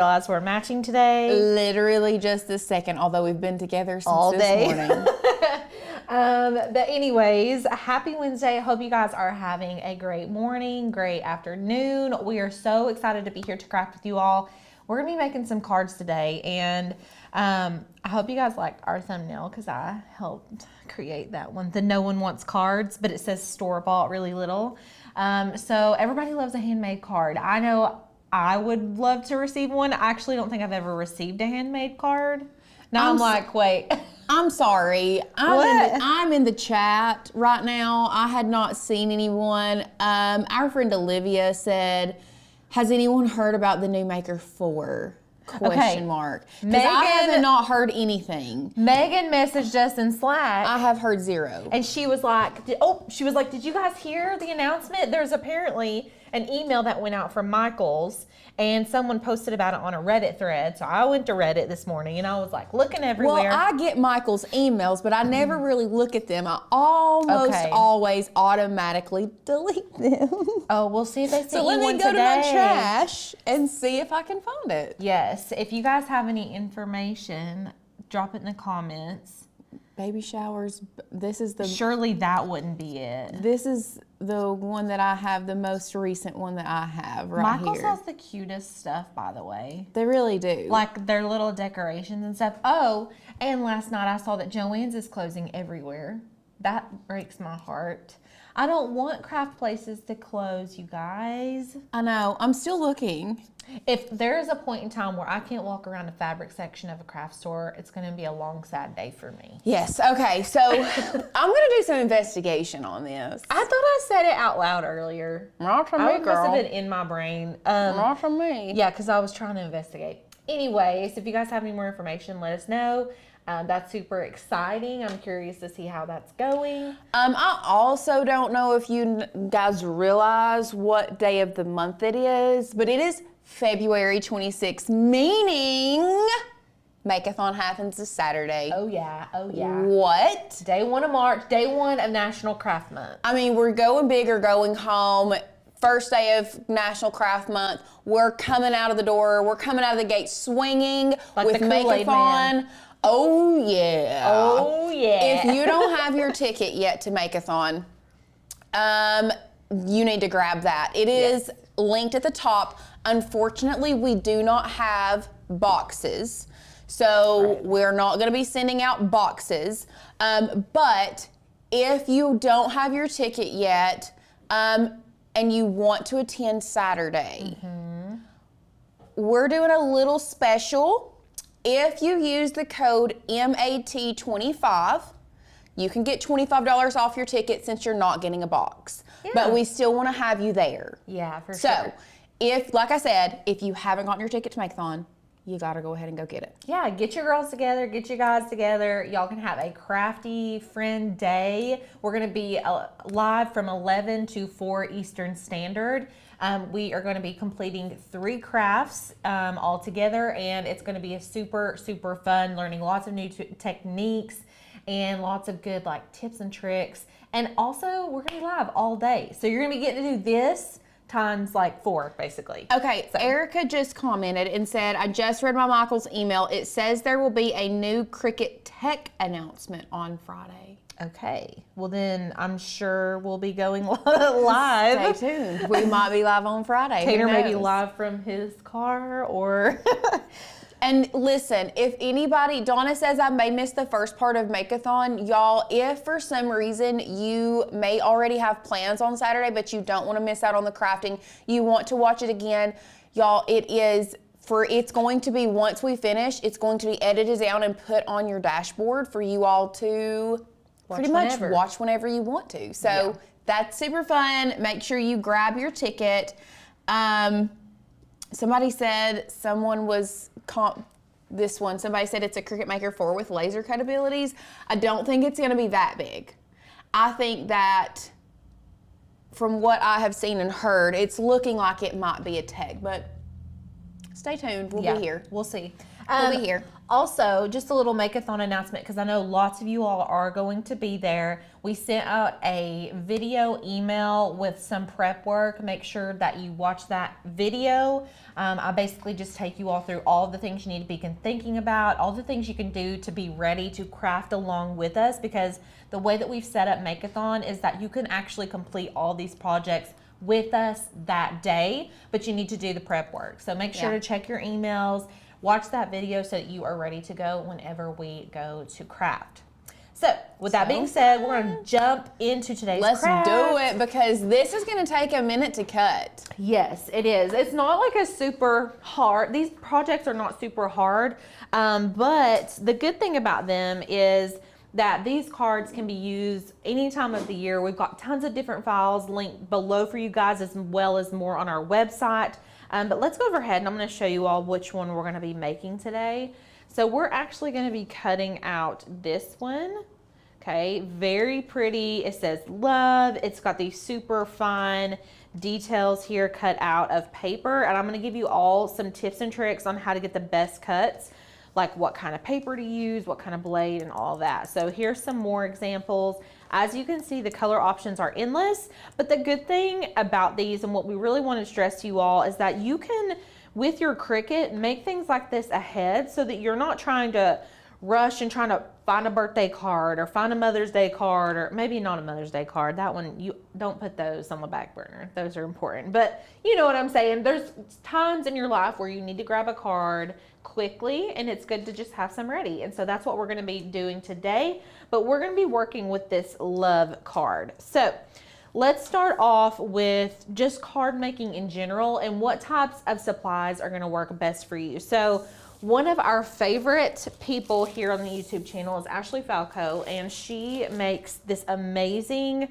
realize we're matching today. Literally just this second, although we've been together since all day. this morning. But anyways, happy Wednesday. I hope you guys are having a great morning, great afternoon. We are so excited to be here to craft with you all. We're gonna be making some cards today, and I hope you guys like our thumbnail because I helped create that one. The no one wants cards, but it says store-bought really little. So everybody loves a handmade card. I know I would love to receive one. I actually don't think I've ever received a handmade card. Now I'm like, wait. I'm sorry. I'm in the chat right now. I had not seen anyone. Our friend Olivia said, has anyone heard about the new Maker 4? Question mark. Because I have not heard anything. Megan messaged us in Slack. I have heard zero. And she was like, did you guys hear the announcement? There's apparently an email that went out from Michael's, and someone posted about it on a Reddit thread. So I went to Reddit this morning, and I was like looking everywhere. Well, I get Michael's emails, but I never really look at them. I almost always automatically delete them. Oh, we'll see if they sent So let me go to my trash and see if I can find it. Yes, if you guys have any information, drop it in the comments. Baby showers, this is the... Surely that wouldn't be it. This is the one that I have, the most recent one that I have right Michael's here. has the cutest stuff, by the way. They really do. Like their little decorations and stuff. Oh, and last night I saw that Joann's is closing everywhere. That breaks my heart. I don't want craft places to close, you guys. I know. I'm still looking. If there is a point in time where I can't walk around the fabric section of a craft store, it's going to be a long, sad day for me. Yes. Okay. So I'm going to do some investigation on this. I thought I said it out loud earlier. Not from me, I must girl. have been in my brain. Not from me. Yeah, because I was trying to investigate. Anyways, if you guys have any more information, let us know. That's super exciting. I'm curious to see how that's going. I also don't know if you guys realize what day of the month it is, but it is February 26th, meaning Make-a-thon happens this Saturday. Oh yeah, oh yeah. What? Day 1 of March, day 1 of National Craft Month. I mean, we're going big or going home. First day of National Craft Month. We're coming out of the door. We're coming out of the gate swinging like with Make-a-thon. Oh yeah. Oh yeah. If you don't have your ticket yet to Make-a-thon, you need to grab that. It is linked at the top. Unfortunately, we do not have boxes. So we're not going to be sending out boxes. But if you don't have your ticket yet, and you want to attend Saturday, we're doing a little special. If you use the code MAT25, you can get $25 off your ticket since you're not getting a box. Yeah. But we still want to have you there. Yeah, for sure. So, if, like I said, if you haven't gotten your ticket to Make-a-thon, you got to go ahead and go get it. Yeah, get your girls together, get your guys together. Y'all can have a crafty friend day. We're going to be live from 11 to 4 Eastern Standard. We are going to be completing 3 crafts all together, and it's going to be a super, super fun, learning lots of new techniques and lots of good like tips and tricks. And also, we're going to be live all day. So you're going to be getting to do this times like 4, basically. Okay, so Erica just commented and said, I just read my Michael's email. It says there will be a new Cricut tech announcement on Friday. Okay, well then I'm sure we'll be going live. Stay tuned. We might be live on Friday. Tanner may be live from his car or... And listen, if anybody, Donna says I may miss the first part of Make-a-thon. Y'all, if for some reason you may already have plans on Saturday, but you don't want to miss out on the crafting, you want to watch it again, y'all, it's going to be, once we finish, it's going to be edited down and put on your dashboard for you all to pretty much watch whenever you want to. So that's super fun. Make sure you grab your ticket. Somebody said somebody said it's a Cricut Maker 4 with laser cut abilities. I don't think it's going to be that big. I think that from what I have seen and heard, it's looking like it might be a tech, but stay tuned. We'll be here. We'll see. We'll be here. Also, just a little make-a-thon announcement, because I know lots of you all are going to be there. We sent out a video email with some prep work. Make sure that you watch that video. I basically just take you all through all the things you need to be thinking about, all the things you can do to be ready to craft along with us, because the way that we've set up Make-a-thon is that you can actually complete all these projects with us that day, but you need to do the prep work. So make sure to check your emails, watch that video so that you are ready to go whenever we go to craft. So with that being said, we're going to jump into today's craft. Let's do it, because this is going to take a minute to cut. Yes, it is. It's not like a super hard, these projects are not super hard, but the good thing about them is that these cards can be used any time of the year. We've got tons of different files linked below for you guys, as well as more on our website. But let's go ahead and I'm going to show you all which one we're going to be making today. So we're actually going to be cutting out this one. Okay, very pretty. It says love. It's got these super fine details here cut out of paper. And I'm going to give you all some tips and tricks on how to get the best cuts, like what kind of paper to use, what kind of blade, and all that. So here's some more examples. As you can see, the color options are endless, but the good thing about these, and what we really want to stress to you all, is that you can, with your Cricut, make things like this ahead so that you're not trying to rush and trying to find a birthday card or find a Mother's Day card, or maybe not a Mother's Day card. That one, you don't put those on the back burner. Those are important, but you know what I'm saying. There's times in your life where you need to grab a card quickly, and it's good to just have some ready. And so that's what we're going to be doing today, but we're going to be working with this love card. So let's start off with just card making in general and what types of supplies are going to work best for you. So one of our favorite people here on the YouTube channel is Ashley Falco, and she makes this amazing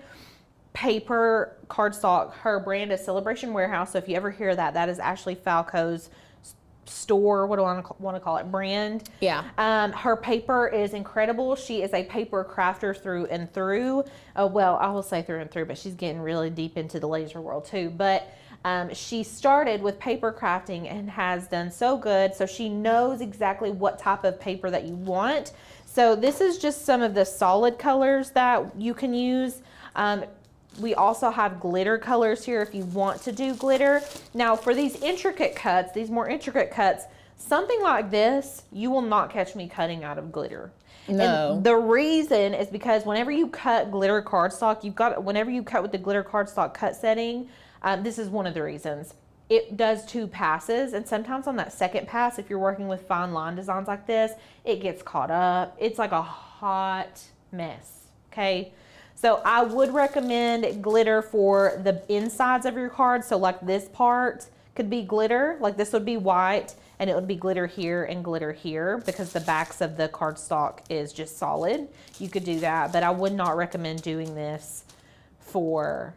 paper cardstock. Her brand is Celebration Warehouse. So if you ever hear that, that is Ashley Falco's store, what do I want to call it, brand. Yeah. Her paper is incredible. She is a paper crafter through and through. Well, I will say through and through, but she's getting really deep into the laser world too. But she started with paper crafting and has done so good. So she knows exactly what type of paper that you want. So this is just some of the solid colors that you can use. We also have glitter colors here if you want to do glitter. Now for these intricate cuts, these more intricate cuts, something like this, you will not catch me cutting out of glitter. No. And the reason is because whenever you cut glitter cardstock, whenever you cut with the glitter cardstock cut setting, this is one of the reasons. It does 2 passes, and sometimes on that second pass, if you're working with fine line designs like this, it gets caught up. It's like a hot mess, okay? So I would recommend glitter for the insides of your card. So like this part could be glitter, like this would be white, and it would be glitter here and glitter here, because the backs of the cardstock is just solid. You could do that, but I would not recommend doing this for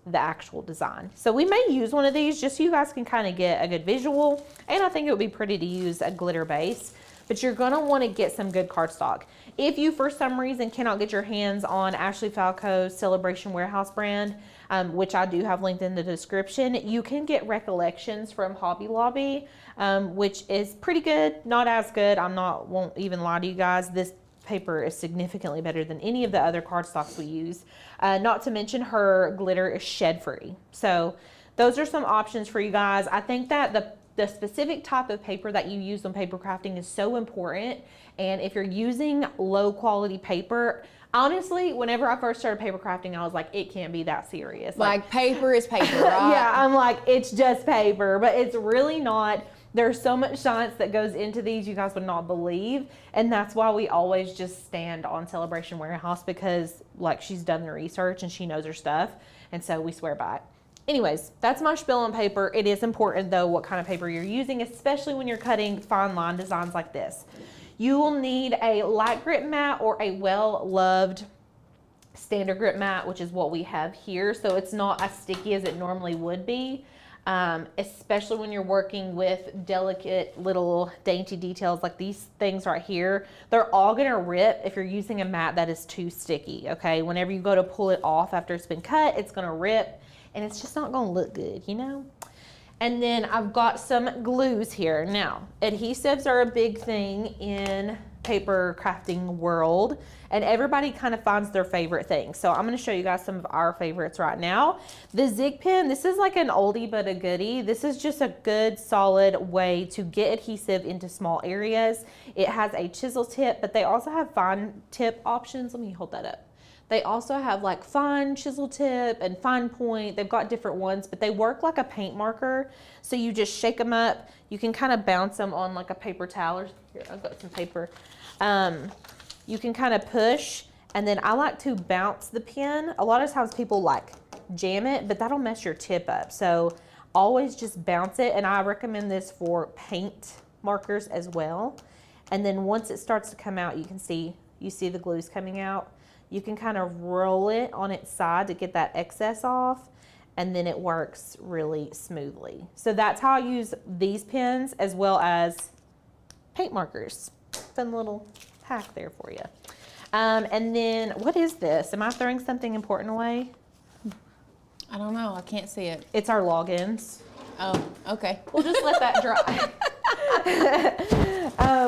the actual design. So we may use one of these just so you guys can kind of get a good visual, and I think it would be pretty to use a glitter base, but you're gonna wanna get some good cardstock. If you, for some reason, cannot get your hands on Ashley Falco's Celebration Warehouse brand, which I do have linked in the description, you can get Recollections from Hobby Lobby, which is pretty good, not as good. Won't even lie to you guys. This paper is significantly better than any of the other cardstocks we use. Not to mention her glitter is shed free. So those are some options for you guys. I think that the specific type of paper that you use on paper crafting is so important. And if you're using low quality paper, honestly, whenever I first started paper crafting, I was like, it can't be that serious. Like paper is paper, right? Yeah, I'm like, it's just paper, but it's really not. There's so much science that goes into these, you guys would not believe. And that's why we always just stand on Celebration Warehouse, because like she's done the research and she knows her stuff. And so we swear by it. Anyways, that's my spiel on paper. It is important though what kind of paper you're using, especially when you're cutting fine line designs like this. You will need a light grip mat or a well-loved standard grip mat, which is what we have here. So it's not as sticky as it normally would be, especially when you're working with delicate little dainty details like these things right here. They're all gonna rip if you're using a mat that is too sticky, okay? Whenever you go to pull it off after it's been cut, it's gonna rip and it's just not gonna look good, you know? And then I've got some glues here. Now, adhesives are a big thing in paper crafting world, and everybody kind of finds their favorite thing. So I'm gonna show you guys some of our favorites right now. The Zig pen, this is like an oldie but a goodie. This is just a good solid way to get adhesive into small areas. It has a chisel tip, but they also have fine tip options. Let me hold that up. They also have like fine chisel tip and fine point. They've got different ones, but they work like a paint marker. So you just shake them up. You can kind of bounce them on like a paper towel. Here, I've got some paper. You can kind of push, and then I like to bounce the pen. A lot of times people like jam it, but that'll mess your tip up. So always just bounce it, and I recommend this for paint markers as well. And then once it starts to come out, you see the glues coming out. You can kind of roll it on its side to get that excess off, and then it works really smoothly. So that's how I use these pens as well as paint markers. Fun little hack there for you. And then what is this? Am I throwing something important away? I don't know. I can't see it. It's our logins. Oh, okay. We'll just let that dry.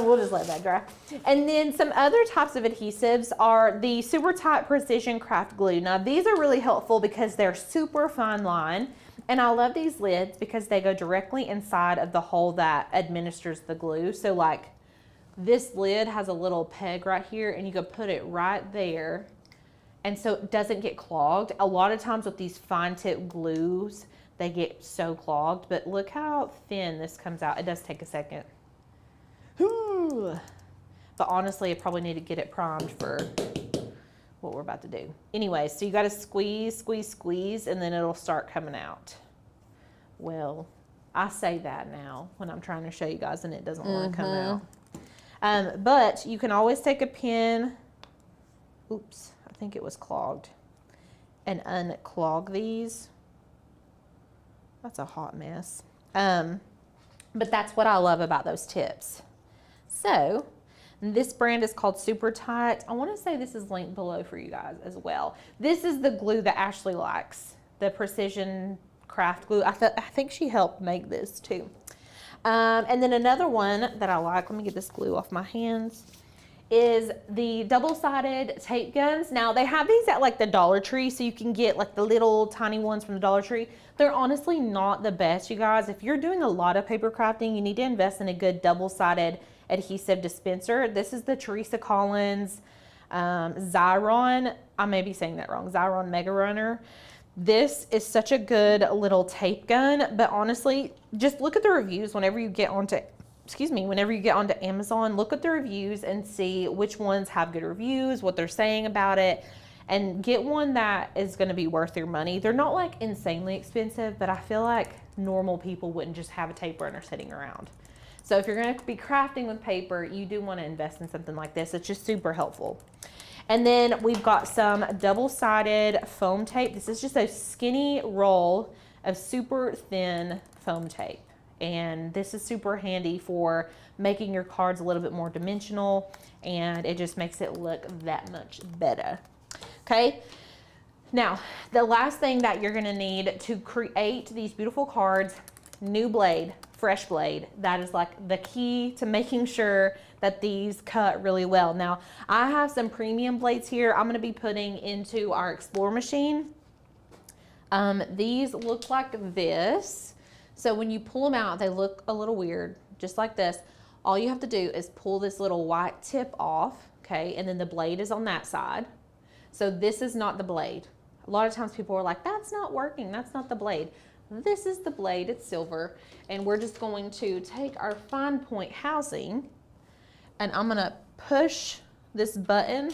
We'll just let that dry. And then some other types of adhesives are the Super Tight Precision Craft Glue. Now these are really helpful because they're super fine line, and I love these lids because they go directly inside of the hole that administers the glue. So like this lid has a little peg right here, and you can put it right there, and so it doesn't get clogged. A lot of times with these fine tip glues, they get so clogged, but look how thin this comes out. It does take a second. But honestly, I probably need to get it primed for what we're about to do. Anyway, so you got to squeeze, squeeze, squeeze, and then it'll start coming out. Well, I say that now when I'm trying to show you guys and it doesn't want to come out. But you can always take a pen, oops, I think it was clogged, and unclog these. That's a hot mess. But that's what I love about those tips. So this brand is called Super Tight. I want to say this is linked below for you guys as well. This is the glue that Ashley likes, the Precision Craft Glue. I think she helped make this too. And then another one that I like, let me get this glue off my hands, is the double-sided tape guns. Now they have these at like the Dollar Tree, so you can get like the little tiny ones from the Dollar Tree. They're honestly not the best, you guys. If you're doing a lot of paper crafting, you need to invest in a good double-sided adhesive dispenser. This is the Teresa Collins Xyron, I may be saying that wrong, Xyron Mega Runner. This is such a good little tape gun, but honestly, just look at the reviews whenever you get onto Amazon. Look at the reviews and see which ones have good reviews, what they're saying about it, and get one that is going to be worth your money. They're not like insanely expensive, but I feel like normal people wouldn't just have a tape runner sitting around. So if you're going to be crafting with paper, you do want to invest in something like this. It's just super helpful. And then we've got some double-sided foam tape. This is just a skinny roll of super thin foam tape. And this is super handy for making your cards a little bit more dimensional, and it just makes it look that much better. Okay. Now, the last thing that you're gonna need to create these beautiful cards, new blade, fresh blade. That is like the key to making sure that these cut really well. Now, I have some premium blades here I'm gonna be putting into our Explore machine. These look like this. So when you pull them out, they look a little weird, just like this. All you have to do is pull this little white tip off, okay? And then the blade is on that side. So this is not the blade. A lot of times people are like, that's not working, that's not the blade. This is the blade, it's silver. And we're just going to take our fine point housing, and I'm gonna push this button,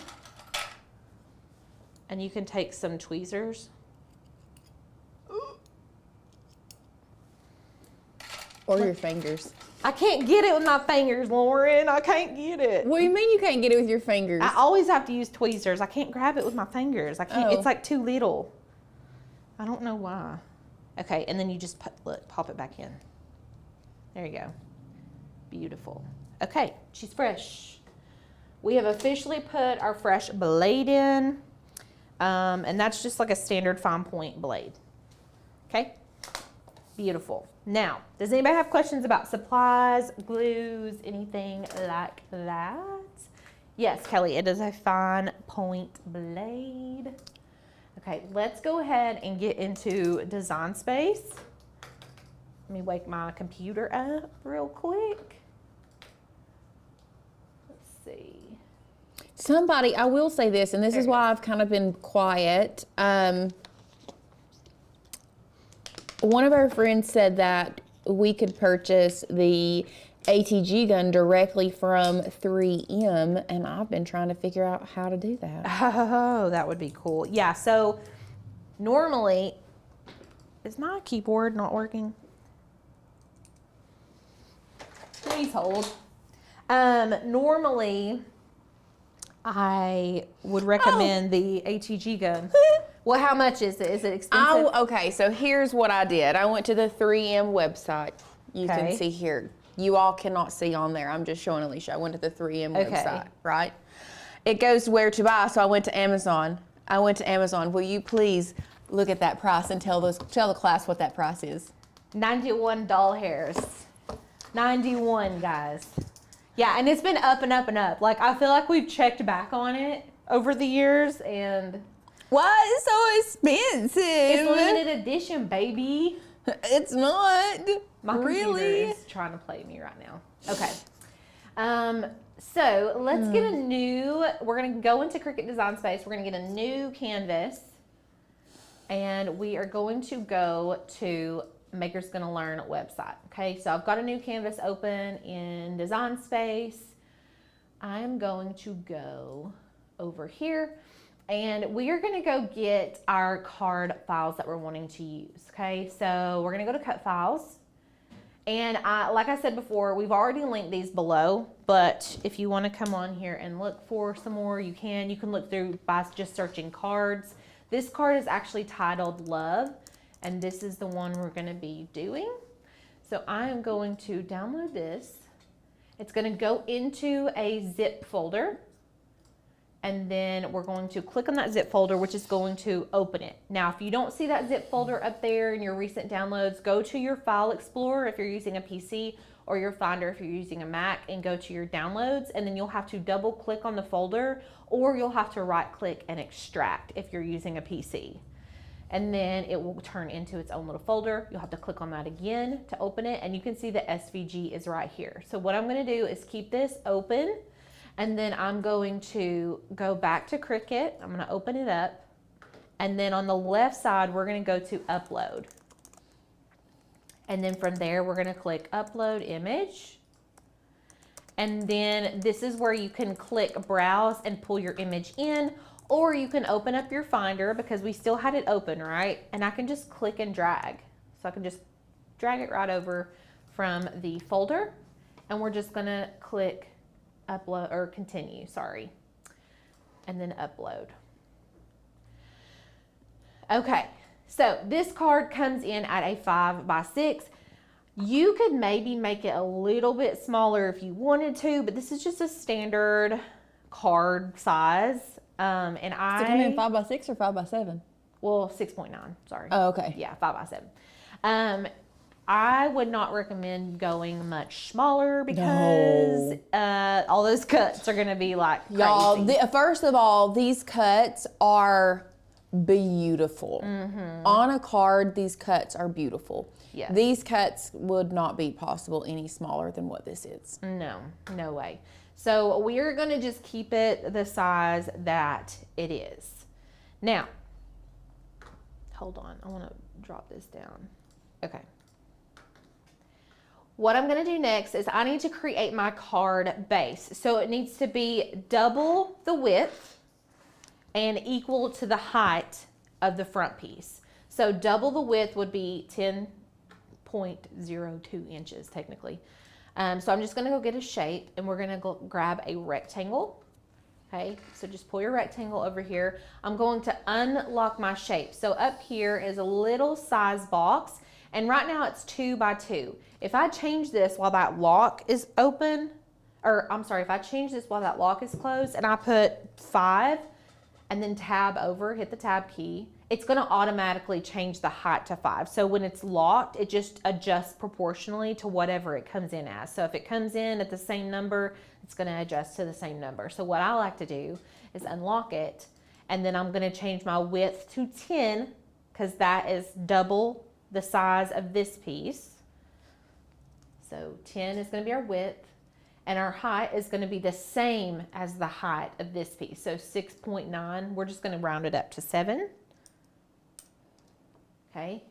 and you can take some tweezers. Or your fingers. I can't get it with my fingers, Lauren. I can't get it. What do you mean you can't get it with your fingers? I always have to use tweezers. I can't grab it with my fingers. I can't. Oh. It's like too little. I don't know why. Okay, and then you just pop it back in. There you go. Beautiful. Okay, she's fresh. We have officially put our fresh blade in, and that's just like a standard fine point blade. Okay. Beautiful. Now, does anybody have questions about supplies, glues, anything like that? Yes, Kelly, it is a fine point blade. Okay, let's go ahead and get into Design Space. Let me wake my computer up real quick. Let's see. Somebody, I will say this, and this is why I've kind of been quiet. One of our friends said that we could purchase the ATG gun directly from 3M, and I've been trying to figure out how to do that. Oh, that would be cool. Yeah, so normally, is my keyboard not working? Please hold. Normally, I would recommend the ATG gun. Well, how much is it? Is it expensive? Okay, so here's what I did. I went to the 3M website. You can see here. You all cannot see on there. I'm just showing Alicia. I went to the 3M website, right? It goes to where to buy, so I went to Amazon. Will you please look at that price and tell the class what that price is? $91. 91, guys. Yeah, and it's been up and up and up. Like, I feel like we've checked back on it over the years, and why is it so expensive? it's limited edition, baby. It's not. My computer is trying to play me right now. Okay. So let's get we're going to go into Cricut Design Space. We're going to get a new canvas, and we are going to go to Maker's Gonna Learn website. Okay, so I've got a new canvas open in Design Space. I'm going to go over here, and we are gonna go get our card files that we're wanting to use. Okay, so we're gonna go to Cut Files, and like I said before, we've already linked these below, but if you wanna come on here and look for some more, you can. You can look through by just searching cards. This card is actually titled Love, and this is the one we're gonna be doing. So I am going to download this. It's gonna go into a zip folder, and then we're going to click on that zip folder, which is going to open it. Now, if you don't see that zip folder up there in your recent downloads, go to your File Explorer if you're using a PC, or your Finder if you're using a Mac, and go to your downloads, and then you'll have to double click on the folder, or you'll have to right click and extract if you're using a PC. And then it will turn into its own little folder. You'll have to click on that again to open it, and you can see the SVG is right here. So what I'm gonna do is keep this open, and then I'm going to go back to Cricut. I'm gonna open it up, and then on the left side, we're gonna go to Upload. And then from there, we're gonna click Upload Image. And then this is where you can click Browse and pull your image in, or you can open up your Finder, because we still had it open, right? And I can just click and drag. So I can just drag it right over from the folder, and we're just gonna click Upload, or Continue, sorry, and then Upload. Okay, so this card comes in at a 5x6. You could maybe make it a little bit smaller if you wanted to, but this is just a standard card size. And Does it come in 5x6 or 5x7? Well, 6.9, sorry. Oh, okay. Yeah, 5x7. I would not recommend going much smaller, because all those cuts are going to be like crazy. Y'all, first of all, these cuts are beautiful. On a card, these cuts are beautiful. Yes. These cuts would not be possible any smaller than what this is. No, no way. So we're going to just keep it the size that it is. Now, hold on. I want to drop this down. Okay. What I'm going to do next is I need to create my card base. So it needs to be double the width and equal to the height of the front piece. So double the width would be 10.02 inches technically. So I'm just gonna go get a shape, and we're gonna go grab a rectangle. Okay, so just pull your rectangle over here. I'm going to unlock my shape. So up here is a little size box, and right now it's 2x2. If I change this while that lock is open, or I'm sorry, if I change this while that lock is closed and I put 5 and then tab over, hit the tab key, it's going to automatically change the height to 5. So when it's locked, it just adjusts proportionally to whatever it comes in as. So if it comes in at the same number, it's going to adjust to the same number. So what I like to do is unlock it, and then I'm going to change my width to 10 because that is double the size of this piece. So 10 is going to be our width, and our height is going to be the same as the height of this piece. So 6.9, we're just going to round it up to 7. Okay,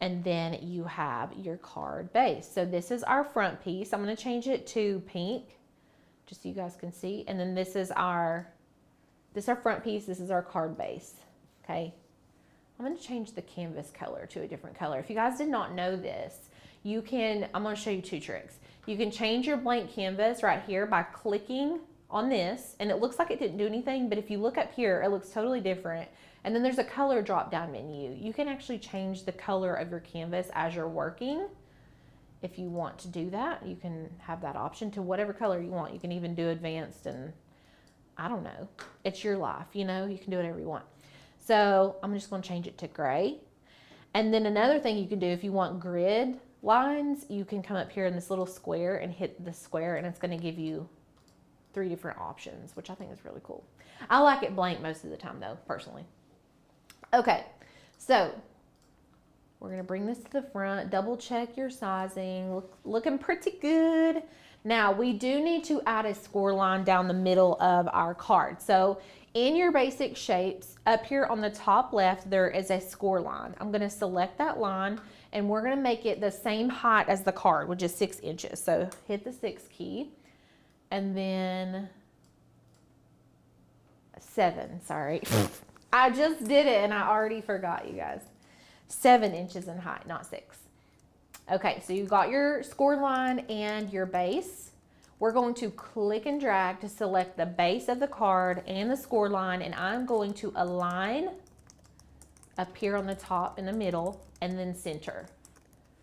and then you have your card base. So this is our front piece. I'm going to change it to pink, just so you guys can see. And then this is our front piece. This is our card base. Okay, I'm going to change the canvas color to a different color. If you guys did not know this, you can, I'm going to show you 2 tricks. You can change your blank canvas right here by clicking on this, and it looks like it didn't do anything, but if you look up here, it looks totally different. And then there's a color drop down menu. You can actually change the color of your canvas as you're working. If you want to do that, you can have that option to whatever color you want. You can even do advanced, and I don't know. It's your life, you know, you can do whatever you want. So I'm just going to change it to gray. And then another thing you can do, if you want grid lines, you can come up here in this little square and hit the square, and it's going to give you 3 different options, which I think is really cool. I like it blank most of the time though, personally. Okay, so we're going to bring this to the front, double check your sizing, looking pretty good. Now we do need to add a score line down the middle of our card. So in your basic shapes, up here on the top left, there is a score line. I'm going to select that line, and we're going to make it the same height as the card, which is 6 inches. So hit the 6 key, and then 7, sorry. I just did it and I already forgot, you guys. 7 inches in height, not 6. Okay, so you got your score line and your base. We're going to click and drag to select the base of the card and the score line, and I'm going to align up here on the top in the middle and then center.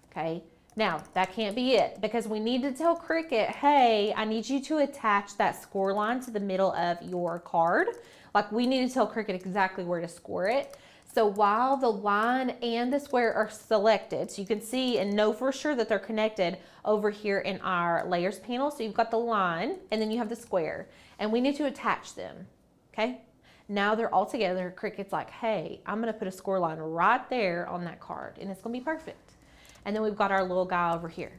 Okay, now that can't be it because we need to tell Cricut, hey, I need you to attach that score line to the middle of your card. Like, we need to tell Cricut exactly where to score it. So while the line and the square are selected, so you can see and know for sure that they're connected over here in our layers panel. So you've got the line and then you have the square, and we need to attach them. Okay, now they're all together. Cricut's like, hey, I'm gonna put a score line right there on that card, and it's gonna be perfect. And then we've got our little guy over here.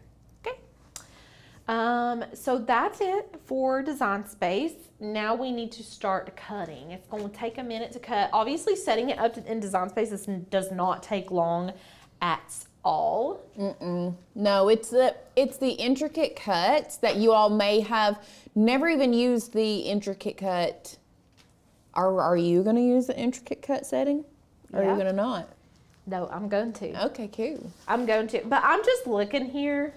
Okay, so that's it for design space. Now we need to start cutting. It's going to take a minute to cut. Obviously, setting it up in design space does not take long at all. No, it's the intricate cuts that you all may have never even used the intricate cut. Are you going to use the intricate cut setting? Or are you going to not? No, I'm going to. Okay, cool. I'm going to. But I'm just looking here.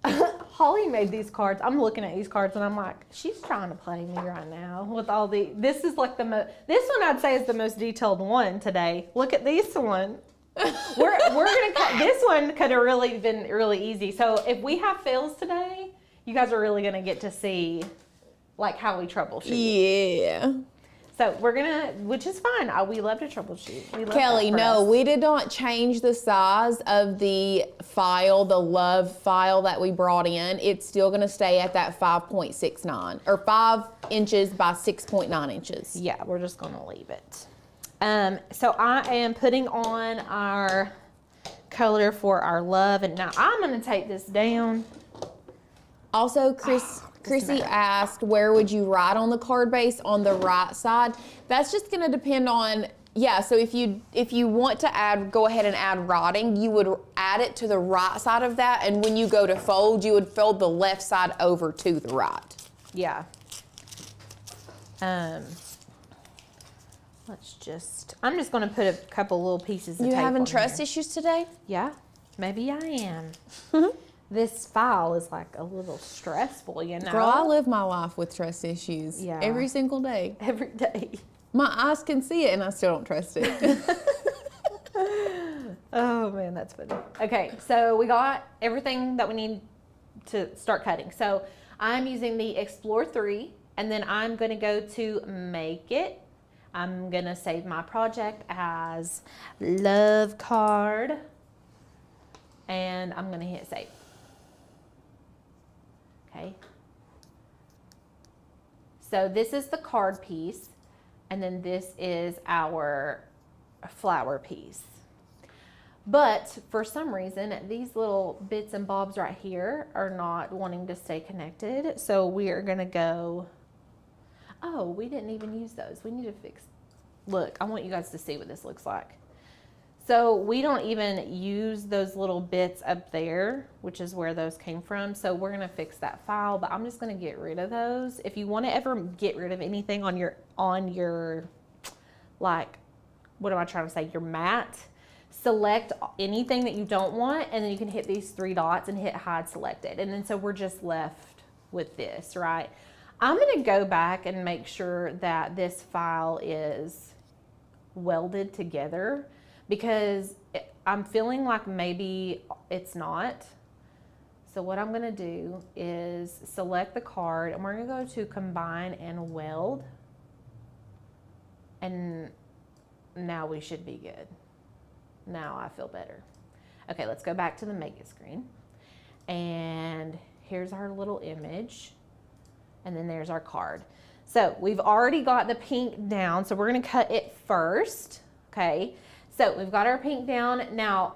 Holly made these cards. I'm looking at these cards and I'm like, she's trying to play me right now with all the, this is like this one I'd say is the most detailed one today. Look at this one. We're going to cut, this one could have really been really easy. So if we have fails today, you guys are really going to get to see like how we troubleshoot. Yeah. So we're gonna, which is fine. We love to troubleshoot. We love Kelly, no, we did not change the size of the file, the love file that we brought in. It's still gonna stay at that 5.69 or 5 inches by 6.9 inches. Yeah, we're just gonna leave it. So I am putting on our color for our love, and now I'm gonna take this down. Also, Chrissy asked, where would you write on the card base? On the right side. That's just going to depend on, yeah, so if you want to go ahead and add writing, you would add it to the right side of that, and when you go to fold, you would fold the left side over to the right. Yeah. I'm just going to put a couple little pieces of tape on. You having trust issues today? Yeah, maybe I am. This file is like a little stressful, you know? Girl, I live my life with trust issues. Yeah. Every single day. Every day. My eyes can see it and I still don't trust it. Oh man, that's funny. Okay, so we got everything that we need to start cutting. So I'm using the Explore 3, and then I'm gonna go to Make It. I'm gonna save my project as love card, and I'm gonna hit save. Okay. So this is the card piece, and then this is our flower piece. But for some reason, these little bits and bobs right here are not wanting to stay connected. So we are gonna go, oh, we didn't even use those. We need to fix, look, I want you guys to see what this looks like. So we don't even use those little bits up there, which is where those came from. So we're gonna fix that file, but I'm just gonna get rid of those. If you wanna ever get rid of anything on your, like, what am I trying to say, your mat, select anything that you don't want, and then you can hit these 3 dots and hit hide selected. And then so we're just left with this, right? I'm gonna go back and make sure that this file is welded together, because I'm feeling like maybe it's not. So what I'm gonna do is select the card, and we're gonna go to combine and weld. And now we should be good. Now I feel better. Okay, let's go back to the make it screen. And here's our little image. And then there's our card. So we've already got the pink down, so we're gonna cut it first, okay? So we've got our pink down. Now,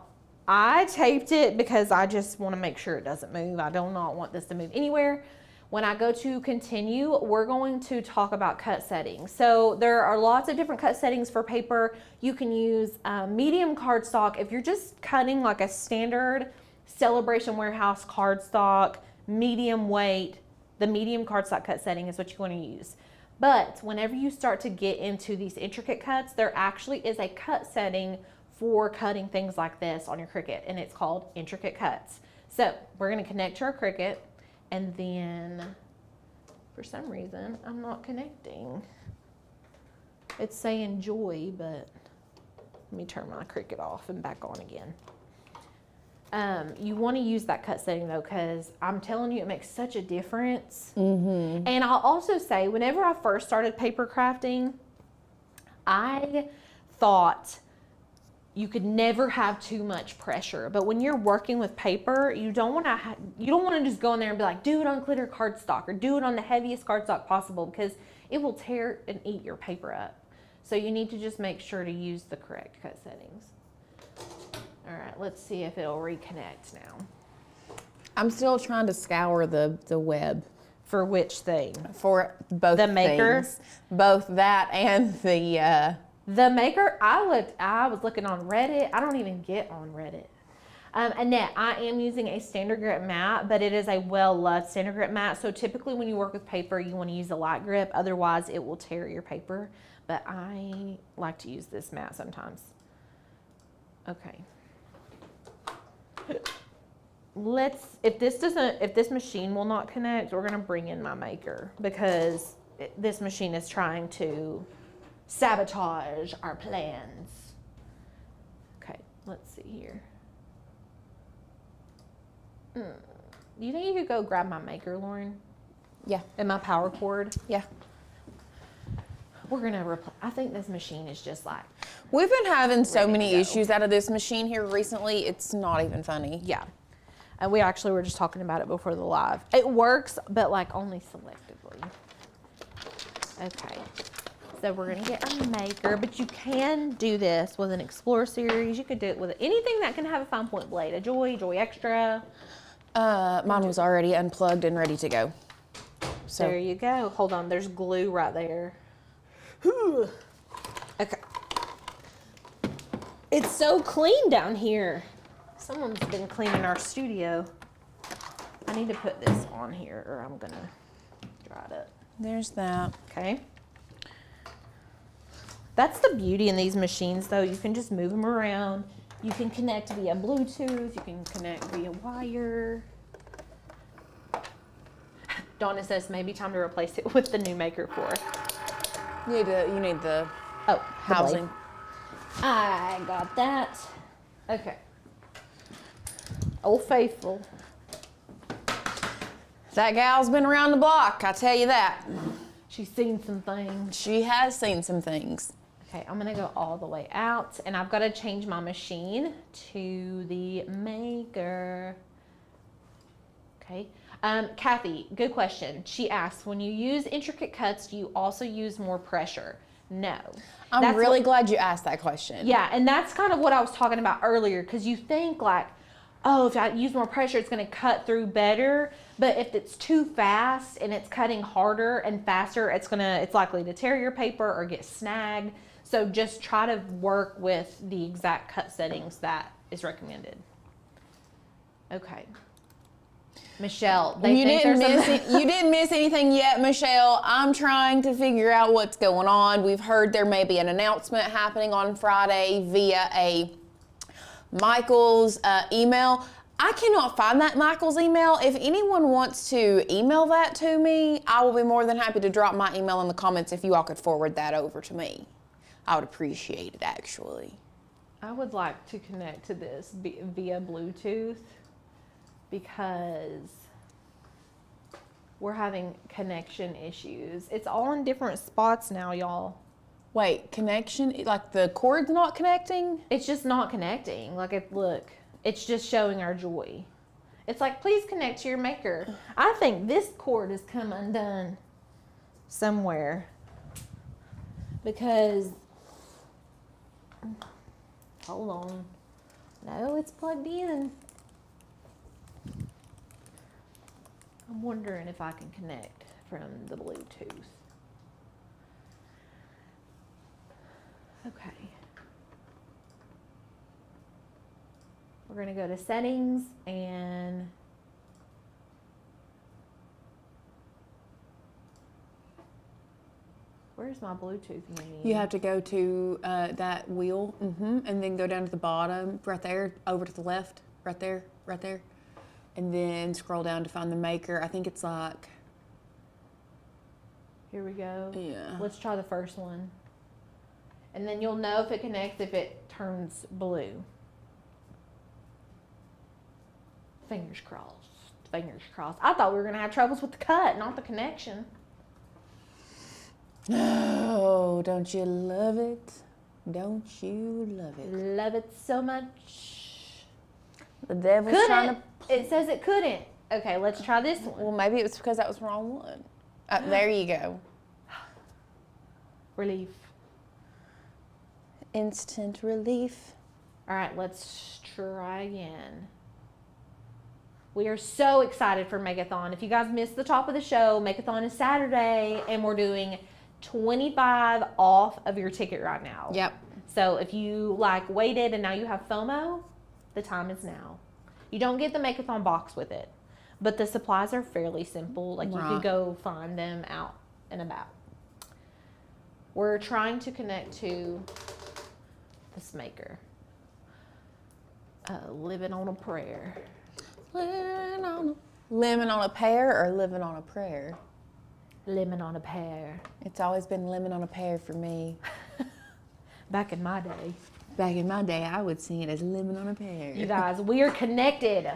I taped it because I just wanna make sure it doesn't move. I do not want this to move anywhere. When I go to continue, we're going to talk about cut settings. So there are lots of different cut settings for paper. You can use medium cardstock. If you're just cutting like a standard Celebration Warehouse cardstock, medium weight, the medium cardstock cut setting is what you want to use. But whenever you start to get into these intricate cuts, there actually is a cut setting for cutting things like this on your Cricut, and it's called intricate cuts. So we're going to connect to our Cricut, and then for some reason I'm not connecting. It's saying joy, but let me turn my Cricut off and back on again. You want to use that cut setting though, because I'm telling you, it makes such a difference. And I'll also say, whenever I first started paper crafting, I thought you could never have too much pressure. But when you're working with paper, you don't want to just go in there and be like, do it on glitter cardstock or do it on the heaviest cardstock possible, because it will tear and eat your paper up. So you need to just make sure to use the correct cut settings. All right, let's see if it'll reconnect now. I'm still trying to scour the web. For which thing? For both the maker? things. Both that and the maker. I was looking on Reddit. I don't even get on Reddit. Annette, I am using a standard grip mat, but it is a well-loved standard grip mat. So typically when you work with paper, you want to use a light grip. Otherwise, it will tear your paper. But I like to use this mat sometimes. Okay. If this machine will not connect, we're gonna bring in my maker, because this machine is trying to sabotage our plans. Okay, let's see here. Do you think you could go grab my maker, Lauren? Yeah. And my power cord? Yeah. We're gonna I think this machine is just like, we've been having so many issues out of this machine here recently. It's not even funny. Yeah. And we actually were just talking about it before the live. It works, but like only selectively. Okay. So we're gonna get our maker, but you can do this with an Explorer series. You could do it with anything that can have a fine point blade. A Joy Extra. Mine was already unplugged and ready to go. So there you go. Hold on, there's glue right there. Okay. It's so clean down here. Someone's been cleaning our studio. I need to put this on here or I'm gonna dry it up. There's that. Okay. That's the beauty in these machines though. You can just move them around. You can connect via Bluetooth. You can connect via wire. Donna says maybe time to replace it with the new Maker 4. You need the housing. blade. I got that. Okay. Old Faithful. That gal's been around the block, I tell you that. She's seen some things. She has seen some things. Okay, I'm gonna go all the way out, and I've got to change my machine to the maker. Okay. Kathy, good question. She asks, when you use intricate cuts, do you also use more pressure? No. I'm really glad you asked that question. Yeah, and that's kind of what I was talking about earlier, because you think like, oh, if I use more pressure, it's going to cut through better. But if it's too fast and it's cutting harder and faster, it's likely to tear your paper or get snagged. So just try to work with the exact cut settings that is recommended. Okay. Michelle, you didn't miss anything yet, Michelle. I'm trying to figure out what's going on. We've heard there may be an announcement happening on Friday via a Michael's email. I cannot find that Michael's email. If anyone wants to email that to me, I will be more than happy to drop my email in the comments if you all could forward that over to me. I would appreciate it, actually. I would like to connect to this via Bluetooth, because we're having connection issues. It's all in different spots now, y'all. Wait, connection? Like the cord's not connecting? It's just not connecting. Look, it's just showing our joy. It's like, please connect to your maker. I think this cord has come undone somewhere, because, hold on. No, it's plugged in. I'm wondering if I can connect from the Bluetooth. Okay. We're going to go to settings, and where's my Bluetooth menu? You have to go to that wheel, and then go down to the bottom, right there, over to the left, right there, and then scroll down to find the maker. I think it's like, here we go. Yeah. Let's try the first one. And then you'll know if it connects if it turns blue. Fingers crossed. Fingers crossed. I thought we were going to have troubles with the cut, not the connection. Oh, don't you love it? Don't you love it? Love it so much. The devil's trying to... It says it couldn't. Okay, let's try this one. Well, maybe it was because that was the wrong one. There you go. Relief. Instant relief. All right, let's try again. We are so excited for Megathon. If you guys missed the top of the show, Megathon is Saturday, and we're doing 25 off of your ticket right now. Yep. So if you waited and now you have FOMO, the time is now. You don't get the Megathon box with it, but the supplies are fairly simple. You could go find them out and about. We're trying to connect to this maker. Living on a prayer. Lemon on a pear or living on a prayer? Lemon on a pear. It's always been lemon on a pear for me. Back in my day. Back in my day, I would sing it as lemon on a pear. You guys, we are connected.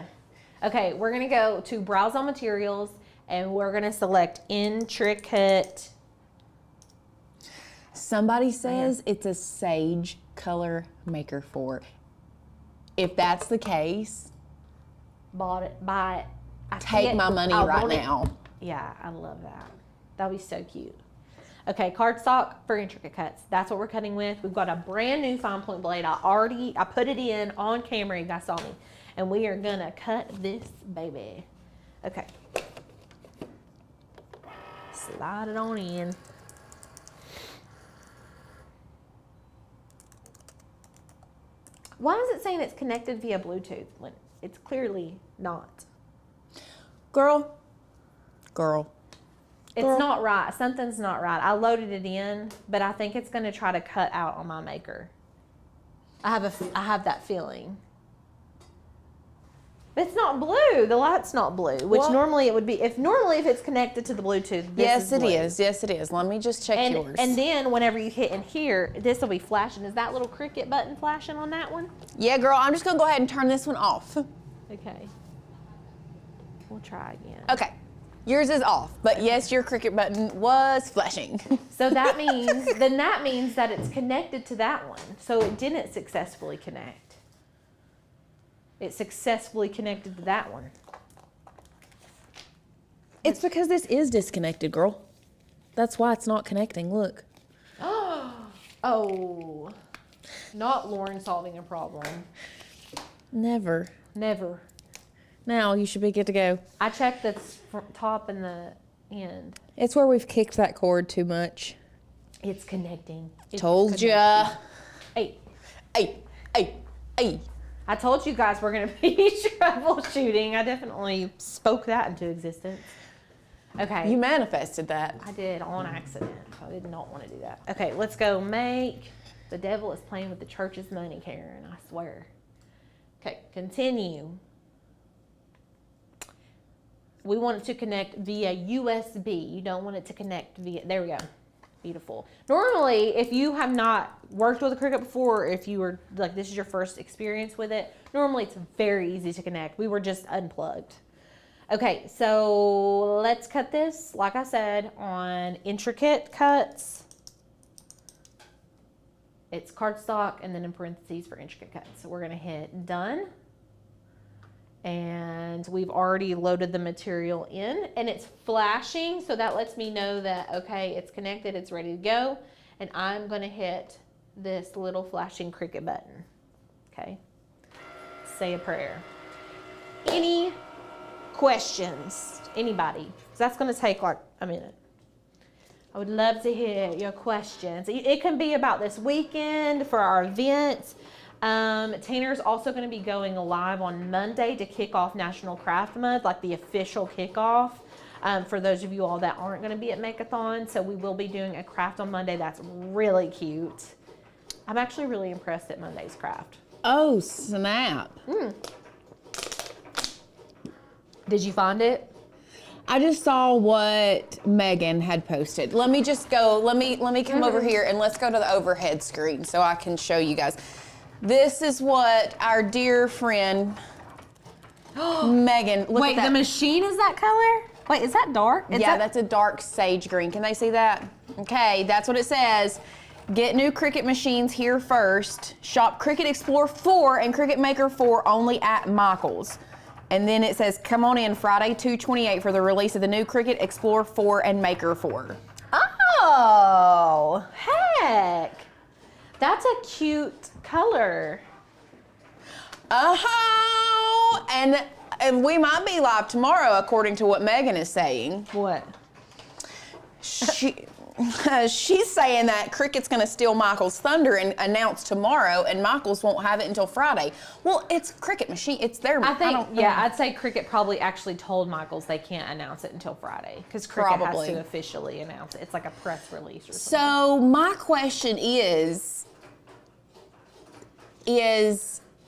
Okay, we're going to go to Browse on Materials, and we're going to select Intricate. Somebody says it's a sage color maker for. If that's the case, buy it. Take my money right now. Yeah, I love that. That'll be so cute. Okay, cardstock for intricate cuts. That's what we're cutting with. We've got a brand new fine point blade. I put it in on camera. You guys saw me. And we are gonna cut this baby. Okay. Slide it on in. Why is it saying it's connected via Bluetooth when it's clearly not? Girl. It's not right. Something's not right. I loaded it in, but I think it's going to try to cut out on my maker. I have that feeling. It's not blue. The light's not blue, which normally it would be. If it's connected to the Bluetooth, yes, it is. Yes, it is. Let me just check yours. And then whenever you hit in here, this will be flashing. Is that little Cricut button flashing on that one? Yeah, girl. I'm just going to go ahead and turn this one off. Okay. We'll try again. Okay. Yours is off, but yes, your Cricut button was flashing. So that means that it's connected to that one. So it didn't successfully connect. It successfully connected to that one. It's because this is disconnected, girl. That's why it's not connecting. Look. Oh, not Lauren solving a problem. Never. Never. Now you should be good to go. I checked the top and the end. It's where we've kicked that cord too much. It's connecting. Told ya. Hey. Hey. I told you guys we're going to be troubleshooting. I definitely spoke that into existence. Okay. You manifested that. I did on accident. I did not want to do that. Okay, let's go make. The devil is playing with the church's money, Karen, I swear. Okay, continue. We want it to connect via USB. You don't want it to connect via, there we go. Beautiful. Normally, if you have not worked with a Cricut before, or if you were, like, this is your first experience with it, normally it's very easy to connect. We were just unplugged. Okay, so let's cut this, like I said, on intricate cuts. It's cardstock and then in parentheses for intricate cuts. So we're gonna hit done. And we've already loaded the material in and it's flashing. So that lets me know that, okay, it's connected, it's ready to go. And I'm gonna hit this little flashing Cricut button, okay? Say a prayer. Any questions? Anybody? So that's gonna take like a minute. I would love to hear your questions. It can be about this weekend for our event. Tanner's also going to be going live on Monday to kick off National Craft Month, like the official kickoff. For those of you all that aren't going to be at Make-a-thon, so we will be doing a craft on Monday that's really cute. I'm actually really impressed at Monday's craft. Oh, snap. Did you find it? I just saw what Megan had posted. Let me just go, let me come over here and let's go to the overhead screen so I can show you guys. This is what our dear friend, Megan, look Wait, at that. the machine is that color? Wait, is that dark? That's a dark sage green. Can they see that? Okay, that's what it says. Get new Cricut machines here first. Shop Cricut Explore 4 and Cricut Maker 4 only at Michael's. And then it says, come on in Friday, 2/28 for the release of the new Cricut Explore 4 and Maker 4. Oh, heck. That's a cute color. Oh, and we might be live tomorrow according to what Megan is saying. What? She's saying that Cricut's gonna steal Michael's thunder and announce tomorrow, and Michael's won't have it until Friday. Well, it's Cricut machine. It's their. I'd say Cricut probably actually told Michael's they can't announce it until Friday because Cricut has to officially announce it. It's like a press release or something. So my question is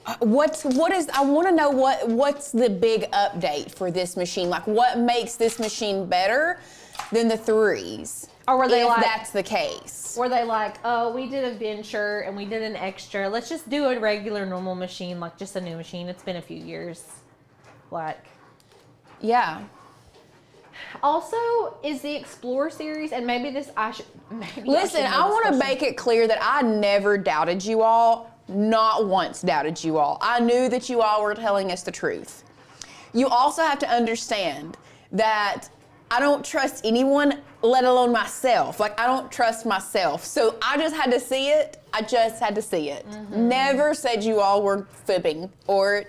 I want to know what's the big update for this machine? Like, what makes this machine better than the 3s? Or were they if like, that's the case? Were they like, oh, we did a venture and we did an extra. Let's just do a regular normal machine, like just a new machine. It's been a few years. Like. Yeah. Also, is the Explore series, and maybe this, Listen, I want to make it clear that I never doubted you all. Not once doubted you all. I knew that you all were telling us the truth. You also have to understand that I don't trust anyone, let alone myself. Like, I don't trust myself. So I just had to see it. I just had to see it. Mm-hmm. Never said you all were fibbing or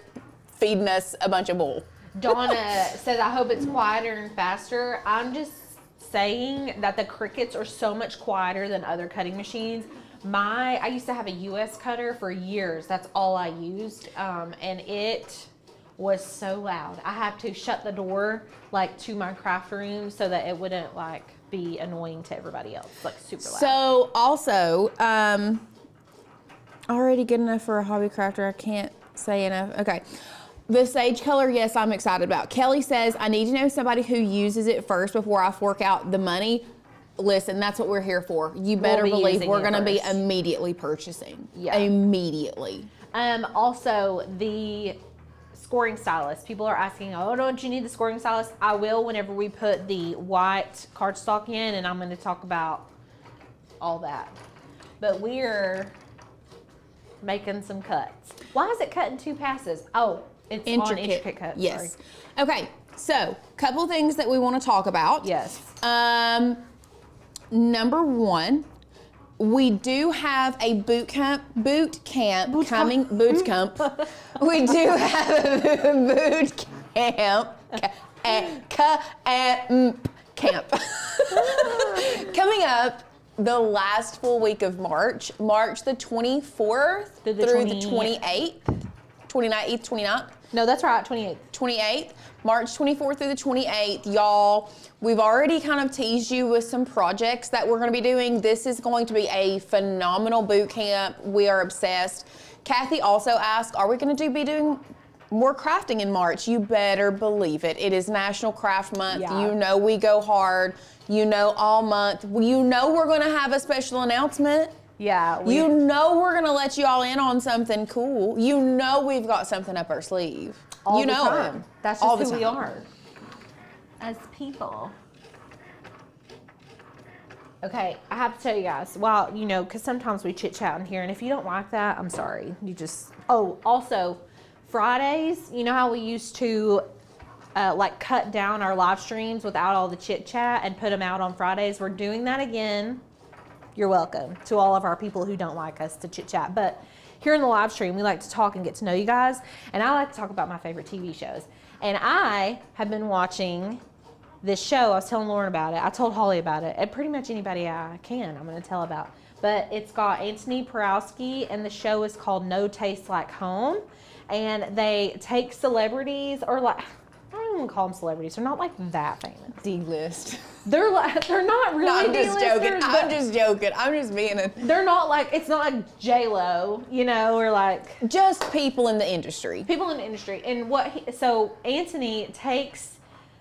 feeding us a bunch of bull. Donna says, I hope it's quieter and faster. I'm just saying that the Cricuts are so much quieter than other cutting machines. I used to have a US cutter for years. That's all I used. And it was so loud. I had to shut the door like to my craft room so that it wouldn't like be annoying to everybody else. Like super loud. So also, already good enough for a hobby crafter. I can't say enough. Okay. The sage color, yes, I'm excited about. Kelly says, I need to know somebody who uses it first before I fork out the money. Listen, that's what we're here for. You better believe we're going to be immediately purchasing. Yeah. Immediately. Also, the scoring stylus. People are asking, oh, don't you need the scoring stylus? I will whenever we put the white cardstock in, and I'm going to talk about all that. But we're making some cuts. Why is it cut in 2 passes? Oh, it's on intricate cuts. Yes. Sorry. Okay, so couple things that we want to talk about. Yes. Number 1, we do have a boot camp coming. Boot camp. We do have a boot camp. Camp coming up the last full week of March the 24th through the 28th, 29th. No, that's right, 28th. 28th, March 24th through the 28th. Y'all, we've already kind of teased you with some projects that we're going to be doing. This is going to be a phenomenal boot camp. We are obsessed. Kathy also asked, are we going to be doing more crafting in March? You better believe it. It is National Craft Month. Yeah. You know we go hard. You know all month. You know we're going to have a special announcement. Yeah. You know we're going to let you all in on something cool. You know we've got something up our sleeve. All you the know time. it. That's All just the who we time. are as people. Okay, I have to tell you guys, well, you know, because sometimes we chit chat in here, and if you don't like that, I'm sorry. You just, oh, also, Fridays, you know how we used to like cut down our live streams without all the chit chat and put them out on Fridays? We're doing that again. You're welcome to all of our people who don't like us to chit chat. But here in the live stream, we like to talk and get to know you guys. And I like to talk about my favorite TV shows. And I have been watching this show. I was telling Lauren about it. I told Holly about it. And pretty much anybody I can, I'm going to tell about. But it's got Anthony Porowski, and the show is called No Taste Like Home. And they take celebrities, or like, I don't even call them celebrities. They're not like that famous. D-list. They're not really. No, I'm just joking. D-listers, I'm just joking. I'm just being a. They're not like, it's not like J-Lo, you know, or like. Just people in the industry. People in the industry. And so Anthony takes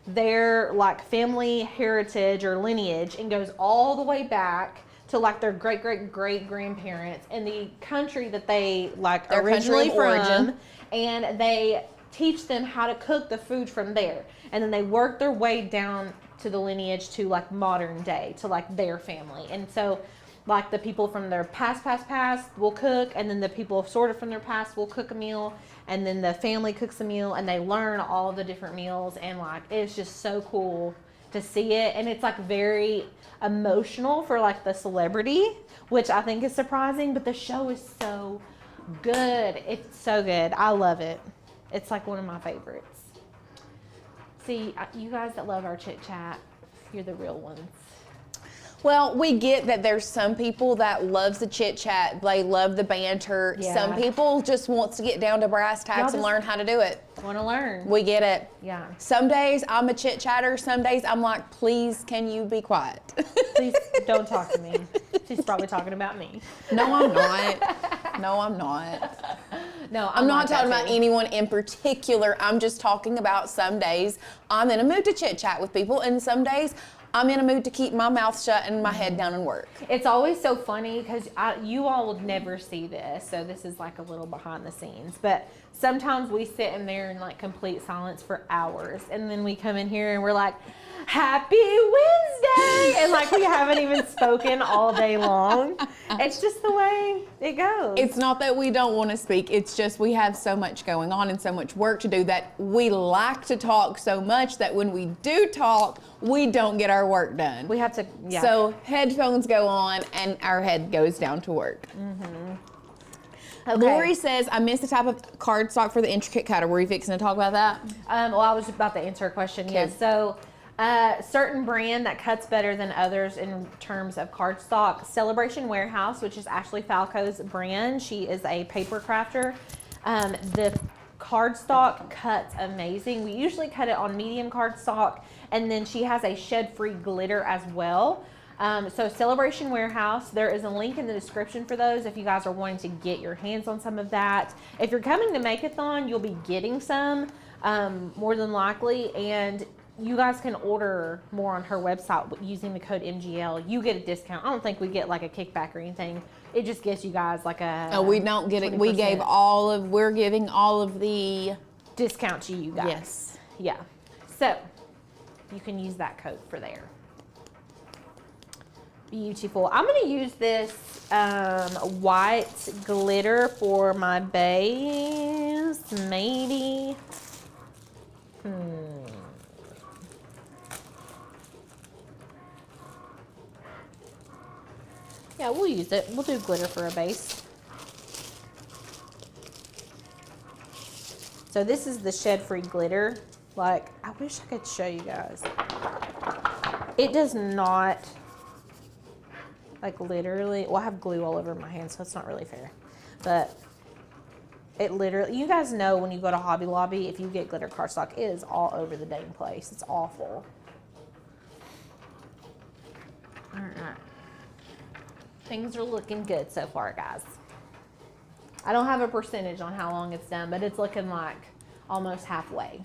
their like family heritage or lineage and goes all the way back to like their great grandparents and the country that they like Their originally country of from, origin. and they teach them how to cook the food from there, and then they work their way down to the lineage to like modern day to like their family. And so like the people from their past will cook, and then the people sort of from their past will cook a meal, and then the family cooks a meal, and they learn all of the different meals, and like it's just so cool to see it. And it's like very emotional for like the celebrity, which I think is surprising, but the show is so good. It's so good. I love it. It's like one of my favorites. See, you guys that love our chit chat, you're the real ones. Well, we get that there's some people that loves the chit chat. They love the banter. Yeah. Some people just wants to get down to brass tacks and learn how to do it. Want to learn. We get it. Yeah. Some days I'm a chit chatter. Some days I'm like, please, can you be quiet? Please don't talk to me. She's probably talking about me. No, I'm not. No, I'm not. No, I'm not like that talking about too. anyone in particular. I'm just talking about some days I'm in a mood to chit chat with people, and some days I'm in a mood to keep my mouth shut and my head down and work. It's always so funny because you all would never see this, so this is like a little behind the scenes. But sometimes we sit in there in like complete silence for hours, and then we come in here and we're like, Happy Wednesday! And like we haven't even spoken all day long. It's just the way it goes. It's not that we don't want to speak. It's just we have so much going on and so much work to do that we like to talk so much that when we do talk, we don't get our work done. We have to, yeah. So headphones go on and our head goes down to work. Okay. Lori says, I missed the type of cardstock for the intricate cutter. Were you fixing to talk about that? Well, I was about to answer a question. Yes. So, certain brand that cuts better than others in terms of cardstock. Celebration Warehouse, which is Ashley Falco's brand. She is a paper crafter. The cardstock cuts amazing. We usually cut it on medium cardstock, and then she has a shed-free glitter as well. So Celebration Warehouse, there is a link in the description for those if you guys are wanting to get your hands on some of that. If you're coming to Make-a-thon, you'll be getting some, more than likely, and you guys can order more on her website using the code MGL. You get a discount. I don't think we get like a kickback or anything. It just gives you guys like a Oh, we don't get it. 20%. We're giving all of the discount to you guys. Yes. Yeah. So you can use that code for there. Beautiful. I'm going to use this white glitter for my base, maybe. Yeah, we'll use it. We'll do glitter for a base. So this is the shed-free glitter. Like, I wish I could show you guys. It does not, like literally, well, I have glue all over my hands, so it's not really fair. But it literally, you guys know when you go to Hobby Lobby, if you get glitter cardstock, it is all over the dang place. It's awful. All right. Things are looking good so far, guys. I don't have a percentage on how long it's done, but it's looking like almost halfway.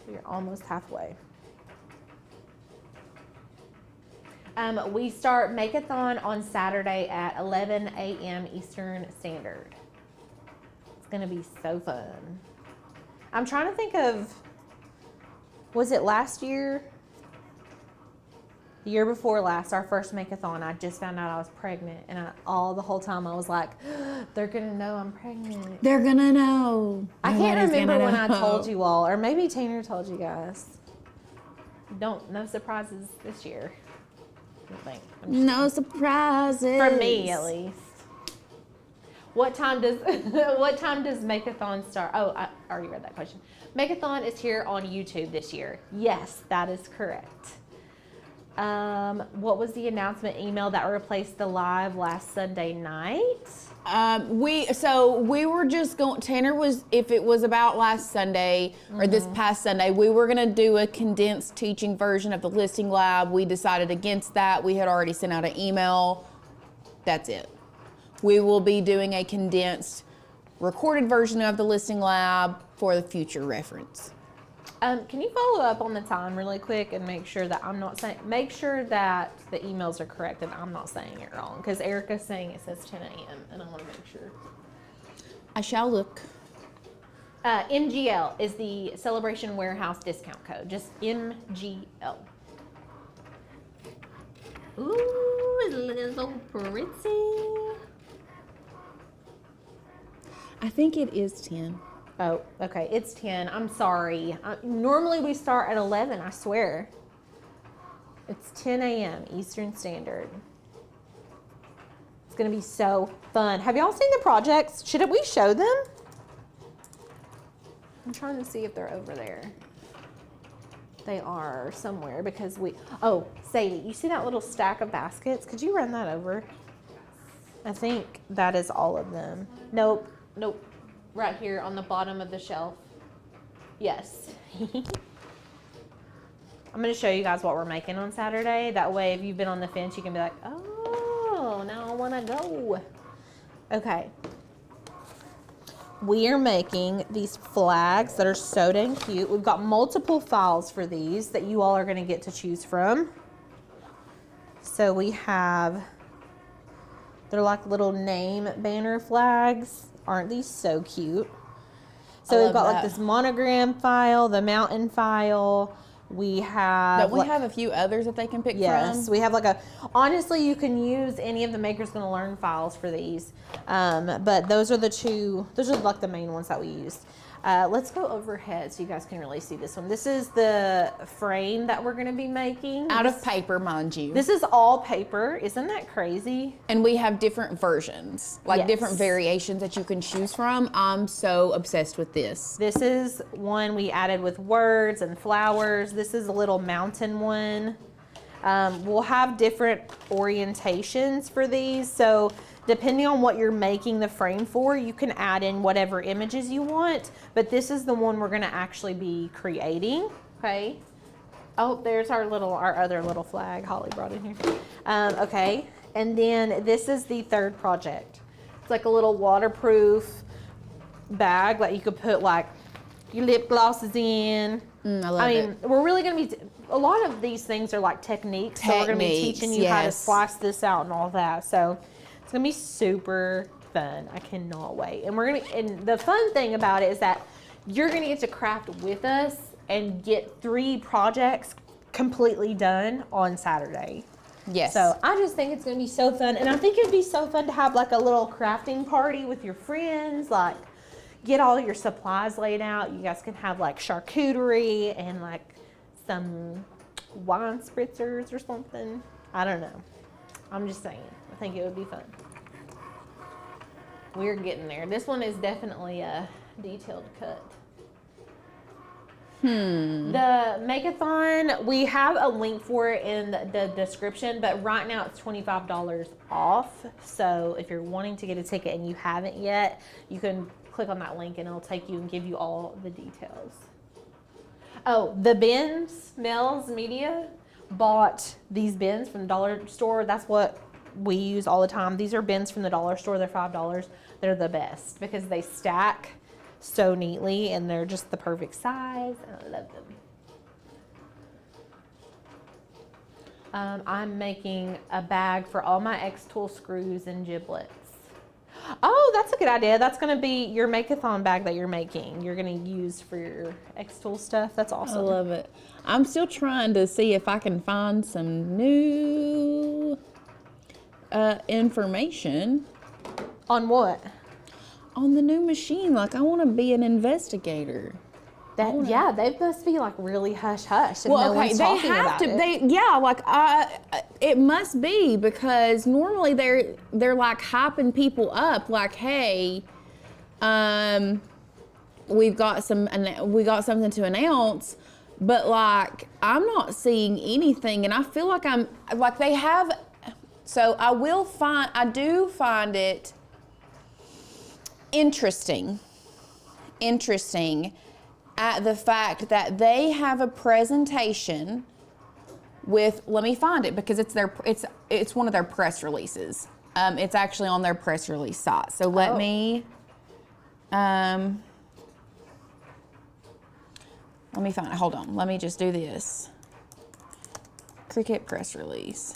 We're almost halfway. We start Make-a-thon on Saturday at 11 a.m. Eastern Standard. It's gonna be so fun. I'm trying to think of, was it last year? The year before last, our first Make-a-thon, I just found out I was pregnant, and the whole time I was like, they're gonna know I'm pregnant. They're gonna know. I can't remember when I told you all, or maybe Tanner told you guys. No surprises this year. I think. No surprises. For me, at least. What time does Make-a-thon start? Oh, I already read that question. Make-a-thon is here on YouTube this year. Yes, that is correct. What was the announcement email that replaced the live last Sunday night? We were just going, Tanner was, if it was about last Sunday or this past Sunday, we were going to do a condensed teaching version of the listing lab. We decided against that. We had already sent out an email. That's it. We will be doing a condensed recorded version of the listing lab for the future reference. Can you follow up on the time really quick and make sure that make sure that the emails are correct and I'm not saying it wrong, because Erica's saying it says 10 a.m. and I want to make sure. I shall look. MGL is the Celebration Warehouse discount code, just MGL. Ooh, it looks so pretty. I think it is 10. Oh, okay, it's 10. I'm sorry. Normally we start at 11, I swear. It's 10 a.m. Eastern Standard. It's gonna be so fun. Have y'all seen the projects? Should we show them? I'm trying to see if they're over there. They are somewhere because oh, Sadie, you see that little stack of baskets? Could you run that over? I think that is all of them. Nope. Right here on the bottom of the shelf. Yes. I'm going to show you guys what we're making on Saturday. That way, if you've been on the fence, you can be like, oh, now I want to go. Okay. We are making these flags that are so dang cute. We've got multiple files for these that you all are going to get to choose from. So we have, they're like little name banner flags. Aren't these so cute? So we've got like this monogram file, the mountain file. We have a few others that they can pick from. Yes, we have like honestly, you can use any of the Makers Gonna Learn files for these. But those are like the main ones that we used. Let's go overhead so you guys can really see this one. This is the frame that we're gonna be making. Out of paper, mind you. This is all paper. Isn't that crazy? And we have different versions, like different variations that you can choose from. I'm so obsessed with this. This is one we added with words and flowers. This is a little mountain one. We'll have different orientations for these. So depending on what you're making the frame for, you can add in whatever images you want, but this is the one we're gonna actually be creating, okay? Oh, there's our other little flag Holly brought in here. Okay, and then this is the third project. It's like a little waterproof bag that you could put like your lip glosses in. I mean, we're really gonna be, a lot of these things are like techniques, so we're gonna be teaching you how to splice this out and all that, so it's gonna be super fun. I cannot wait. And the fun thing about it is that you're gonna get to craft with us and get 3 projects completely done on Saturday. Yes. So I just think it's gonna be so fun, and I think it'd be so fun to have like a little crafting party with your friends. Like, get all your supplies laid out. You guys can have like charcuterie and like some wine spritzers or something. I don't know. I'm just saying. I think it would be fun. We're getting there. This one is definitely a detailed cut. The Make-a-thon, we have a link for it in the description, but right now it's $25 off. So if you're wanting to get a ticket and you haven't yet, you can click on that link and it'll take you and give you all the details. Oh, the bins, Mel's Media bought these bins from the dollar store. That's what we use all the time. These are bins from the dollar store. They're $5. They're the best because they stack so neatly and they're just the perfect size, and I love them. I'm making a bag for all my X-Tool screws and giblets. Oh, that's a good idea. That's going to be your Make-a-thon bag that you're making. You're going to use for your X-Tool stuff. That's awesome. I love it. I'm still trying to see if I can find some new information. On what? On the new machine. Like, I want to be an investigator. Yeah, they must be like really hush hush. Well, okay, they have to. It must be, because normally they're like hyping people up, like, hey, we got something to announce, but like I'm not seeing anything, and I feel like I'm like they have. So I do find it interesting at the fact that they have a presentation with, let me find it because it's one of their press releases. It's actually on their press release site. So let me find it. Hold on. Let me just do this. Cricut press release.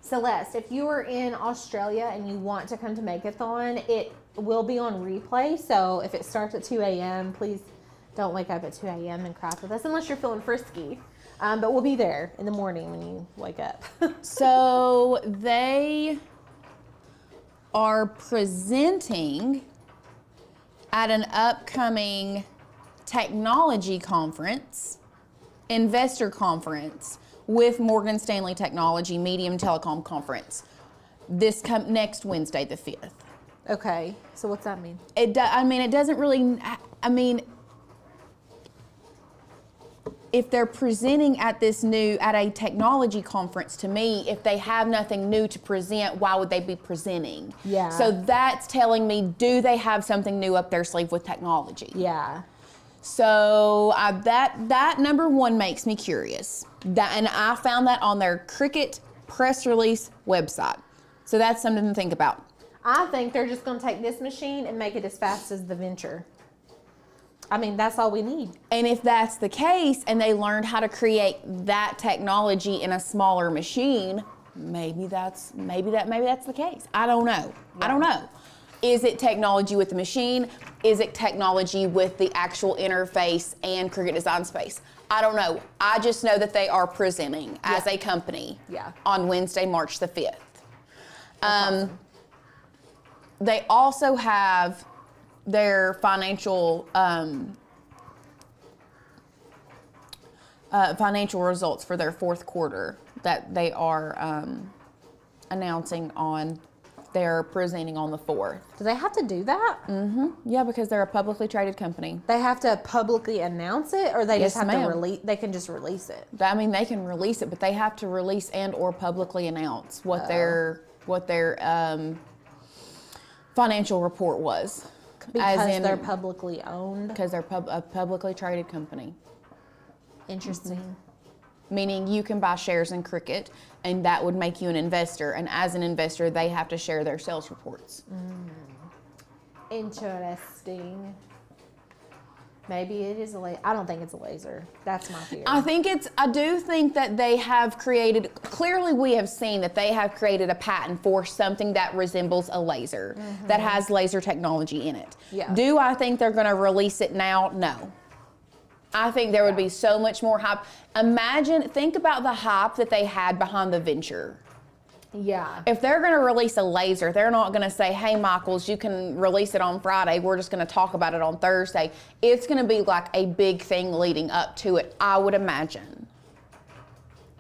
Celeste, if you are in Australia and you want to come to Make-a-thon, it will be on replay. So if it starts at 2 a.m., please don't wake up at 2 a.m. and craft with us unless you're feeling frisky. But we'll be there in the morning when you wake up. So they are presenting at an upcoming technology conference, investor conference, with Morgan Stanley Technology Medium Telecom Conference next Wednesday, the 5th. Okay, so what's that mean? It doesn't really, if they're presenting at a technology conference, to me, if they have nothing new to present, why would they be presenting? Yeah. So that's telling me, do they have something new up their sleeve with technology? Yeah. So that number one makes me curious. And I found that on their Cricut press release website. So that's something to think about. I think they're just going to take this machine and make it as fast as the Venture. I mean, that's all we need. And if that's the case, and they learned how to create that technology in a smaller machine, maybe that's the case. I don't know. Yeah. I don't know. Is it technology with the machine? Is it technology with the actual interface and Cricut Design Space? I don't know. I just know that they are presenting as a company on Wednesday, March the 5th. Awesome. They also have their financial results for their fourth quarter that they are announcing on. They're presenting on the 4th. Do they have to do that? Mm-hmm. Yeah, because they're a publicly traded company. They have to publicly announce it, or they just have to release? They can just release it. I mean, they can release it, but they have to release and or publicly announce what their financial report was. Because they're publicly owned? Because they're a publicly traded company. Interesting. Mm-hmm. Meaning you can buy shares in Cricut, and that would make you an investor. And as an investor, they have to share their sales reports. Interesting. Maybe it is a laser. I don't think it's a laser. That's my fear. I do think that they have created, clearly we have seen that they have created a patent for something that resembles a laser, that has laser technology in it. Yeah. Do I think they're gonna release it now? No. I think there would be so much more hype. Think about the hype that they had behind the Venture. Yeah. If they're going to release a laser, they're not going to say, hey, Michaels, you can release it on Friday. We're just going to talk about it on Thursday. It's going to be like a big thing leading up to it, I would imagine.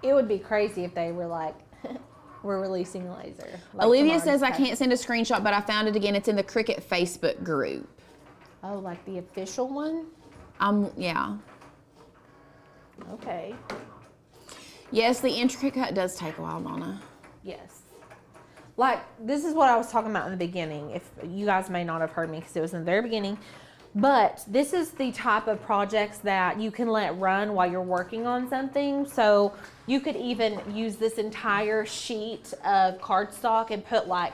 It would be crazy if they were like, we're releasing a laser. Like Olivia says, I can't send a screenshot, but I found it again. It's in the Cricut Facebook group. Oh, like the official one? Yeah. Okay. Yes, the intricate cut does take a while, Donna. Yes. Like, this is what I was talking about in the beginning. If you guys may not have heard me because it was in the very beginning. But this is the type of projects that you can let run while you're working on something. So you could even use this entire sheet of cardstock and put like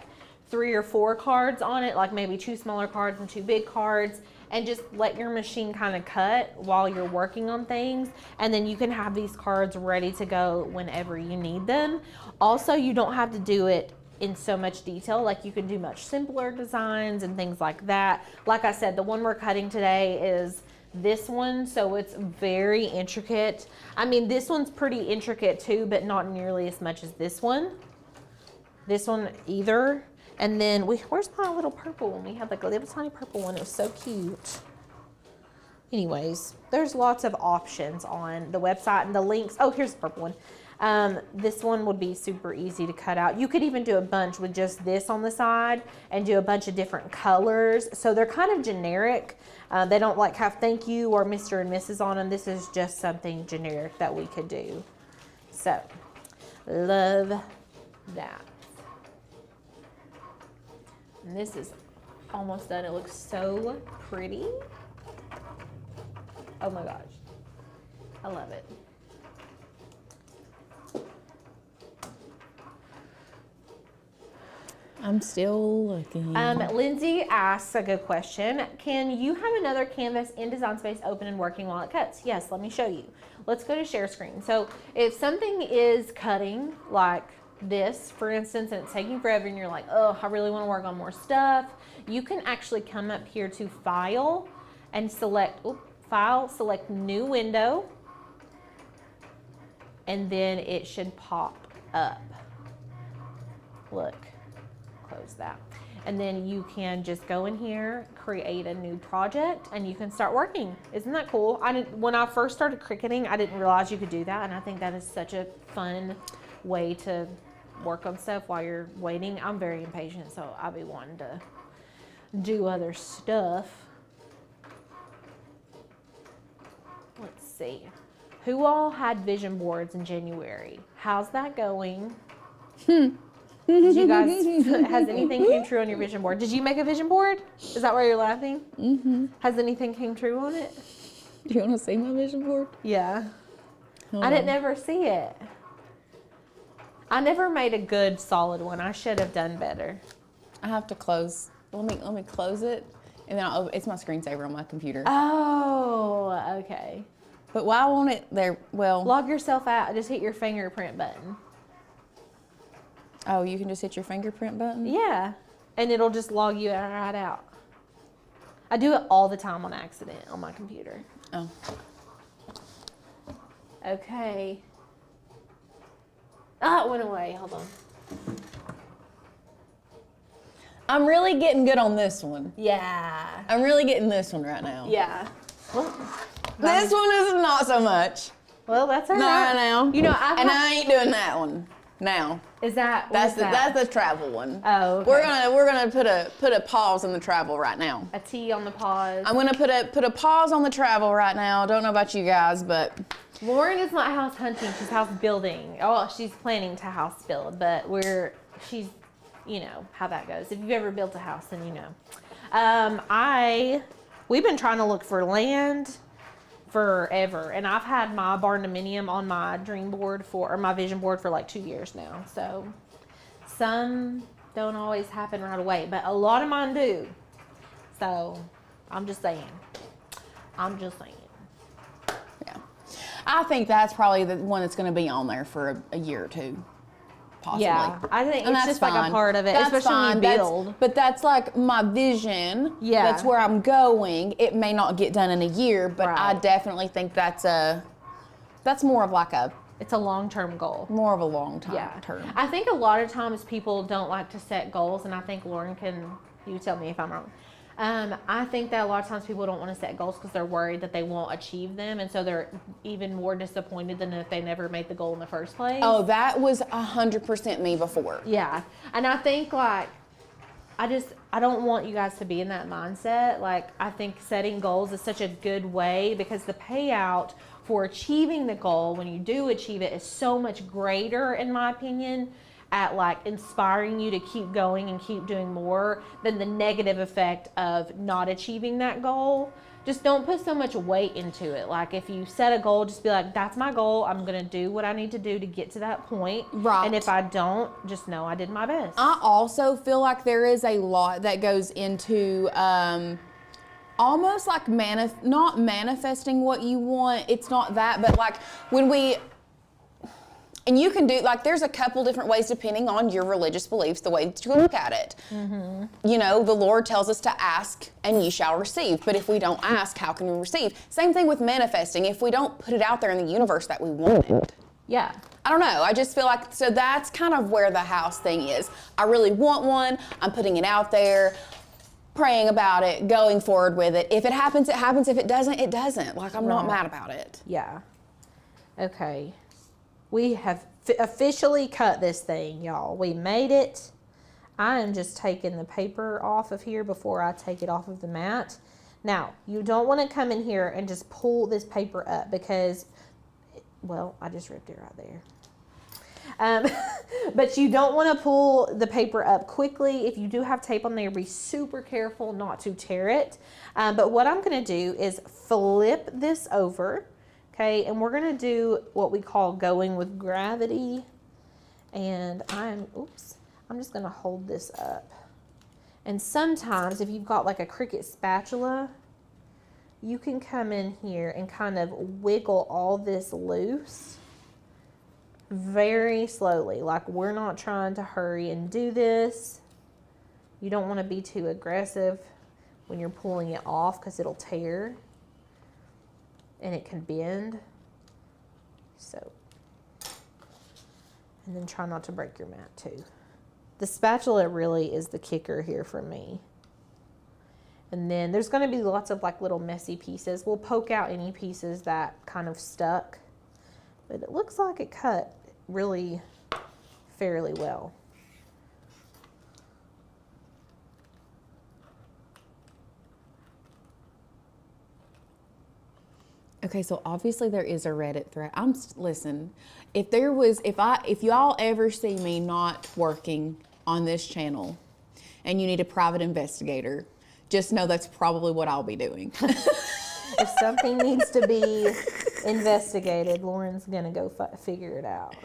3 or 4 cards on it, like maybe 2 smaller cards and 2 big cards, and just let your machine kind of cut while you're working on things. And then you can have these cards ready to go whenever you need them. Also, you don't have to do it in so much detail. Like, you can do much simpler designs and things like that. Like I said, the one we're cutting today is this one, so it's very intricate. I mean, this one's pretty intricate too, but not nearly as much as this one. This one either. And then where's my little purple one? We had like a little tiny purple one. It was so cute. Anyways, there's lots of options on the website and the links. Oh, here's the purple one. This one would be super easy to cut out. You could even do a bunch with just this on the side and do a bunch of different colors. So they're kind of generic. They don't like have thank you or Mr. and Mrs. on them. This is just something generic that we could do. So, love that. And this is almost done. It looks so pretty. Oh my gosh. I love it. I'm still looking. Lindsay asks a good question. Can you have another canvas in Design Space open and working while it cuts? Yes, let me show you. Let's go to share screen. So if something is cutting like this, for instance, and it's taking forever and you're like, oh, I really want to work on more stuff, you can actually come up here to File and select, File, select New Window, and then it should pop up. Look, close that. And then you can just go in here, create a new project, and you can start working. Isn't that cool? When I first started Cricutting, I didn't realize you could do that, and I think that is such a fun way to work on stuff while you're waiting. I'm very impatient, so I'll be wanting to do other stuff. Let's see. Who all had vision boards in January? How's that going? Did you guys, has anything came true on your vision board? Did you make a vision board? Is that why you're laughing? Mm-hmm. Has anything came true on it? Do you want to see my vision board? Yeah. I didn't ever see it. I never made a good solid one. I should have done better. I have to close. Let me close it, and then it's my screensaver on my computer. Oh, okay. But why won't it there? Well, log yourself out. Just hit your fingerprint button. Oh, you can just hit your fingerprint button? Yeah, and it'll just log you right out. I do it all the time on accident on my computer. Oh. Okay. Ah, it went away. Hold on. I'm really getting good on this one. Yeah. I'm really getting this one right now. Yeah. Well, this one is not so much. Well, that's all right. Not right now. You know, I ain't doing that one now. Is that that's the travel one? Oh, okay. We're gonna put a pause on the travel right now. A T on the pause. I'm gonna put a pause on the travel right now. Don't know about you guys, but Lauren is not house hunting. She's house building. Oh, she's planning to house build, but she's, you know how that goes. If you've ever built a house, then you know. We've been trying to look for land forever, and I've had my barn dominium on my dream board or my vision board for like 2 years now. So some don't always happen right away, but a lot of mine do. So I'm just saying. I'm just saying. Yeah. I think that's probably the one that's going to be on there for a year or two. Possibly. Yeah, I think And it's that's just like a fine. part of it, That's especially when you build. But that's like my vision. Yeah. That's where I'm going. It may not get done in a year, but I Right. definitely think that's more of like It's a long-term goal. more of a long time Yeah. term. I think a lot of times people don't like to set goals, and I think Lauren you tell me if I'm wrong. I think that a lot of times people don't want to set goals because they're worried that they won't achieve them, and so they're even more disappointed than if they never made the goal in the first place. Oh, that was 100% me before. Yeah, and I think like I don't want you guys to be in that mindset. Like, I think setting goals is such a good way because the payout for achieving the goal when you do achieve it is so much greater, in my opinion, at like inspiring you to keep going and keep doing more than the negative effect of not achieving that goal. Just don't put so much weight into it. Like, if you set a goal, just be like, that's my goal. I'm going to do what I need to do to get to that point. Right. And if I don't, just know I did my best. I also feel like there is a lot that goes into almost like not manifesting what you want. It's not that, but like and you can do, like, there's a couple different ways depending on your religious beliefs, the way that you look at it. Mm-hmm. You know, the Lord tells us to ask and ye shall receive. But if we don't ask, how can we receive? Same thing with manifesting. If we don't put it out there in the universe that we want it. Yeah. I don't know. I just feel like, so that's kind of where the house thing is. I really want one. I'm putting it out there, praying about it, going forward with it. If it happens, it happens. If it doesn't, it doesn't. Like, I'm not mad about it. Yeah. Okay. We have officially cut this thing, y'all. We made it. I am just taking the paper off of here before I take it off of the mat. Now, you don't want to come in here and just pull this paper up because, well, I just ripped it right there. But you don't want to pull the paper up quickly. If you do have tape on there, be super careful not to tear it. But what I'm going to do is flip this over. Okay, and we're going to do what we call going with gravity. And I'm just going to hold this up. And sometimes if you've got like a Cricut spatula, you can come in here and kind of wiggle all this loose very slowly. Like, we're not trying to hurry and do this. You don't want to be too aggressive when you're pulling it off because it'll tear. And it can bend. So, and then try not to break your mat too. The spatula really is the kicker here for me. And then there's going to be lots of like little messy pieces. We'll poke out any pieces that kind of stuck. But it looks like it cut really fairly well. Okay, so obviously there is a Reddit thread. Listen, if y'all ever see me not working on this channel and you need a private investigator, just know that's probably what I'll be doing. If something needs to be investigated, Lauren's gonna go figure it out.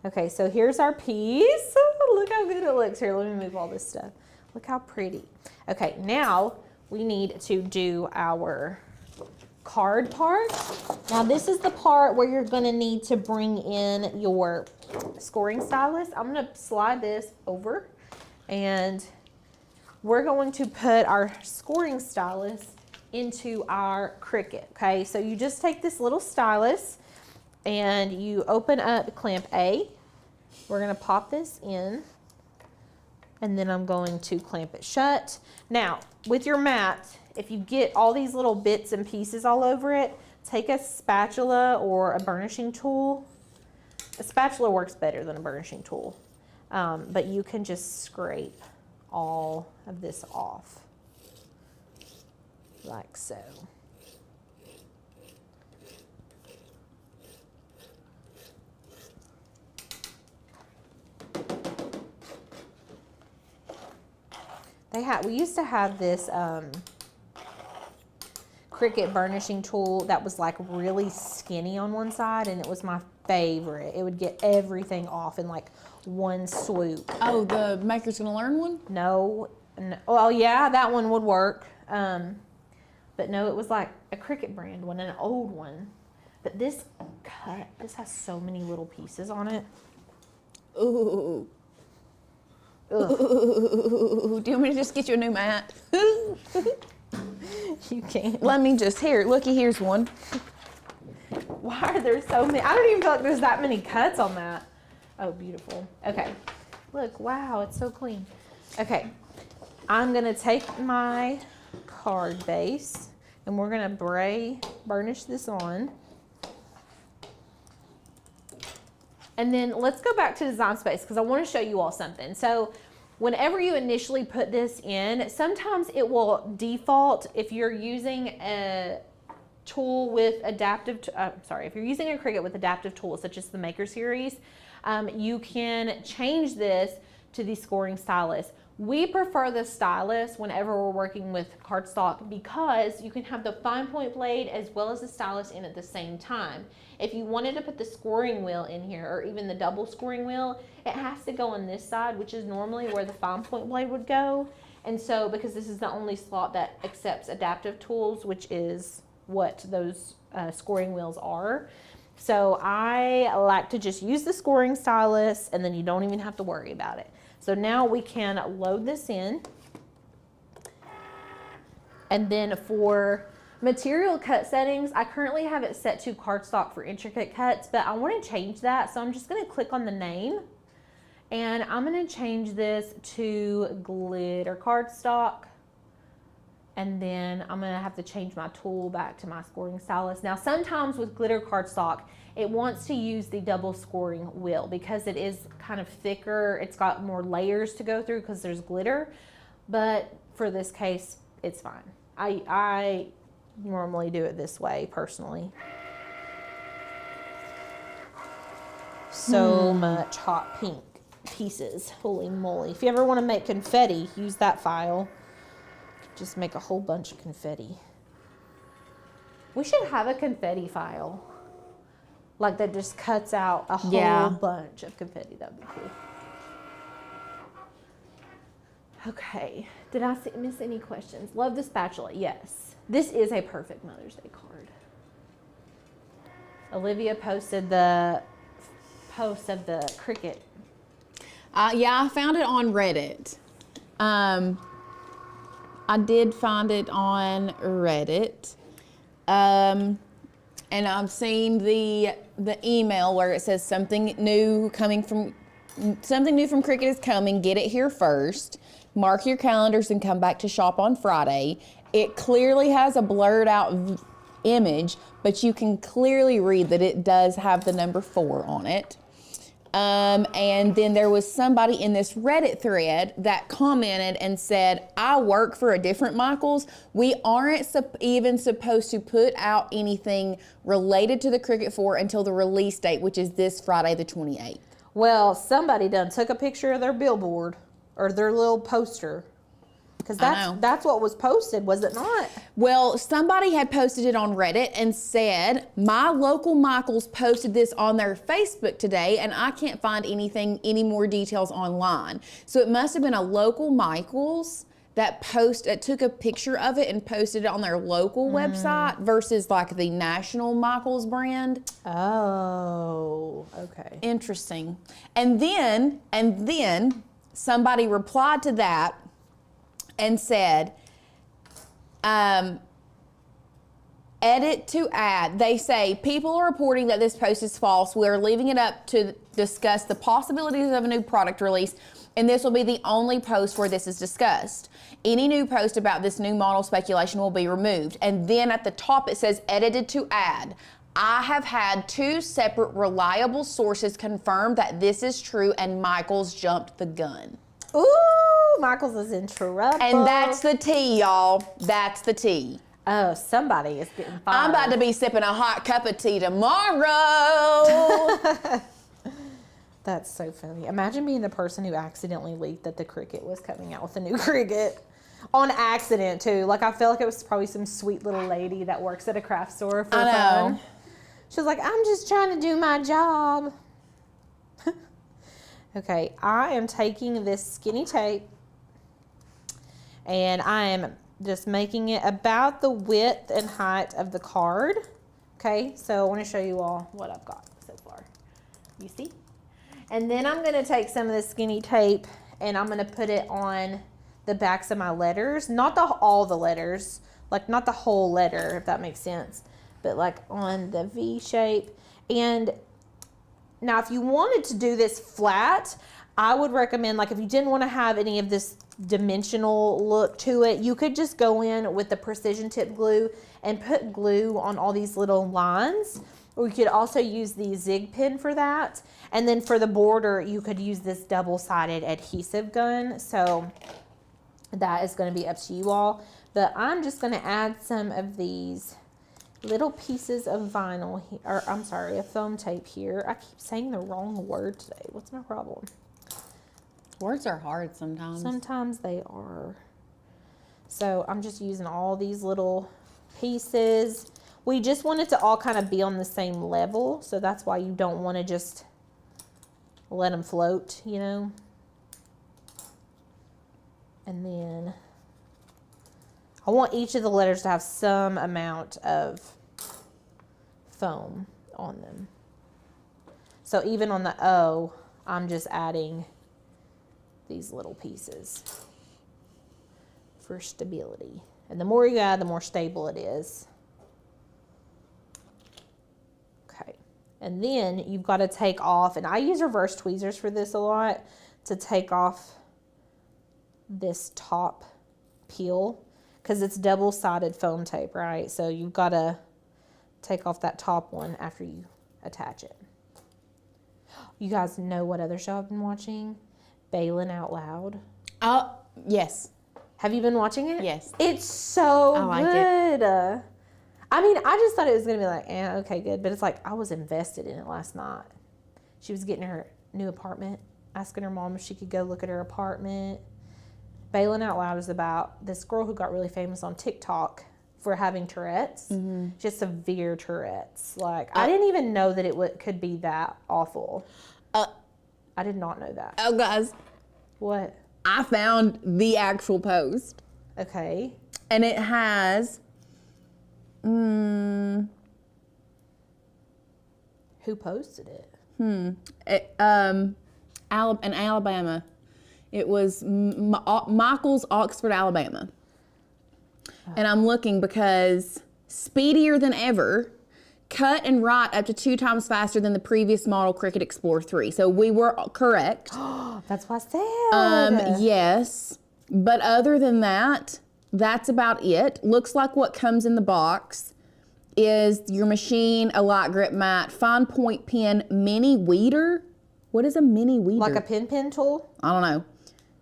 Okay, so here's our piece. Oh, look how good it looks. Here, let me move all this stuff. Look how pretty. Okay, now we need to do our card part. Now this is the part where you're going to need to bring in your scoring stylus. I'm going to slide this over and we're going to put our scoring stylus into our Cricut. Okay, so you just take this little stylus and you open up clamp A. We're going to pop this in and then I'm going to clamp it shut. Now with your mat, if you get all these little bits and pieces all over it, take a spatula or a burnishing tool. A spatula works better than a burnishing tool, but you can just scrape all of this off, like so. We used to have this Cricut burnishing tool that was like really skinny on one side, and it was my favorite. It would get everything off in like one swoop. Oh, the Maker's Gonna Learn one? No. Well, yeah, that one would work. But no, it was like a Cricut brand one, an old one. But this has so many little pieces on it. Ooh. Ooh. Do you want me to just get you a new mat? You can't. Let me just, here, looky, here's one. Why are there so many? I don't even feel like there's that many cuts on that. Oh, beautiful. Okay. Look, wow, it's so clean. Okay. I'm going to take my card base and we're going to burnish this on. And then let's go back to Design Space because I want to show you all something. So whenever you initially put this in, sometimes it will default if you're using a tool with if you're using a Cricut with adaptive tools such as the Maker Series, you can change this to the scoring stylus. We prefer the stylus whenever we're working with cardstock because you can have the fine point blade as well as the stylus in at the same time. If you wanted to put the scoring wheel in here or even the double scoring wheel, it has to go on this side, which is normally where the fine point blade would go. And so because this is the only slot that accepts adaptive tools, which is what those scoring wheels are. So I like to just use the scoring stylus and then you don't even have to worry about it. So now we can load this in. And then for material cut settings, I currently have it set to cardstock for intricate cuts, but I want to change that. So I'm just going to click on the name and I'm going to change this to glitter cardstock. And then I'm going to have to change my tool back to my scoring stylus. Now, sometimes with glitter cardstock, it wants to use the double scoring wheel because it is kind of thicker. It's got more layers to go through because there's glitter. But for this case, it's fine. I normally do it this way personally. So much hot pink pieces. Holy moly. If you ever want to make confetti, use that file. Just make a whole bunch of confetti. We should have a confetti file. Like that just cuts out a whole bunch of confetti. That would be cool. Okay. Did I miss any questions? Love the spatula. Yes. This is a perfect Mother's Day card. Olivia posted the post of the Cricut. Yeah, I found it on Reddit. I did find it on Reddit. And I've seen the email where it says something new from Cricut is coming. Get it here first. Mark your calendars and come back to shop on Friday. It clearly has a blurred out image, but you can clearly read that it does have the number 4 on it. And then there was somebody in this Reddit thread that commented and said, I work for a different Michaels. We aren't even supposed to put out anything related to the Cricut 4 until the release date, which is this Friday the 28th. Well, somebody done took a picture of their billboard or their little poster. Because that's what was posted, was it not? Well, somebody had posted it on Reddit and said, my local Michaels posted this on their Facebook today and I can't find any more details online. So it must have been a local Michaels that took a picture of it and posted it on their local website versus like the national Michaels brand. Oh, okay. Interesting. And then somebody replied to that and said, edit to add. They say, people are reporting that this post is false. We are leaving it up to discuss the possibilities of a new product release, and this will be the only post where this is discussed. Any new post about this new model speculation will be removed. And then at the top it says, edited to add. I have had 2 separate reliable sources confirm that this is true, and Michaels jumped the gun. Ooh, Michaels is in trouble. And that's the tea, y'all. That's the tea. Oh, somebody is getting fired. I'm about to be sipping a hot cup of tea tomorrow. That's so funny. Imagine being the person who accidentally leaked that the Cricut was coming out with a new Cricut. On accident, too. Like, I feel like it was probably some sweet little lady that works at a craft store for fun. She was like, I'm just trying to do my job. Okay, I am taking this skinny tape and I am just making it about the width and height of the card. Okay, so I want to show you all what I've got so far. You see? And then I'm going to take some of the skinny tape and I'm going to put it on the backs of my letters. Not all the letters, like not the whole letter, if that makes sense, but like on the V shape. And now if you wanted to do this flat, I would recommend, like if you didn't want to have any of this dimensional look to it, you could just go in with the precision tip glue and put glue on all these little lines. Or you could also use the zig pin for that. And then for the border, you could use this double-sided adhesive gun. So that is going to be up to you all. But I'm just going to add some of these little pieces of vinyl, or I'm sorry, a foam tape here. I keep saying the wrong word today. What's my problem? Words are hard sometimes. Sometimes they are. So I'm just using all these little pieces. We just want it to all kind of be on the same level. So that's why you don't want to just let them float, you know. And then I want each of the letters to have some amount of foam on them. So even on the O, I'm just adding these little pieces for stability. And the more you add, the more stable it is. Okay. And then you've got to take off, and I use reverse tweezers for this a lot, to take off this top peel, because it's double-sided foam tape, right? So you've got to take off that top one after you attach it. You guys know what other show I've been watching? Bailin' Out Loud. Oh, yes. Have you been watching it? Yes. It's so I like good. I mean, I just thought it was going to be like, okay, good. But it's like, I was invested in it last night. She was getting her new apartment, asking her mom if she could go look at her apartment. Bailin' Out Loud is about this girl who got really famous on TikTok for having Tourette's. Mm-hmm. Just severe Tourette's. Like, I didn't even know that it could be that awful. I did not know that. Oh, guys. What? I found the actual post. Okay. And it has... Who posted it? In Alabama. It was Michael's, Oxford, Alabama. Oh. And I'm looking because speedier than ever, cut and write up to 2 times faster than the previous model Cricut Explorer 3. So we were correct. That's what I said. Yes. But other than that, that's about it. Looks like what comes in the box is your machine, a light grip mat, fine point pen, mini weeder. What is a mini weeder? Like a pen tool? I don't know.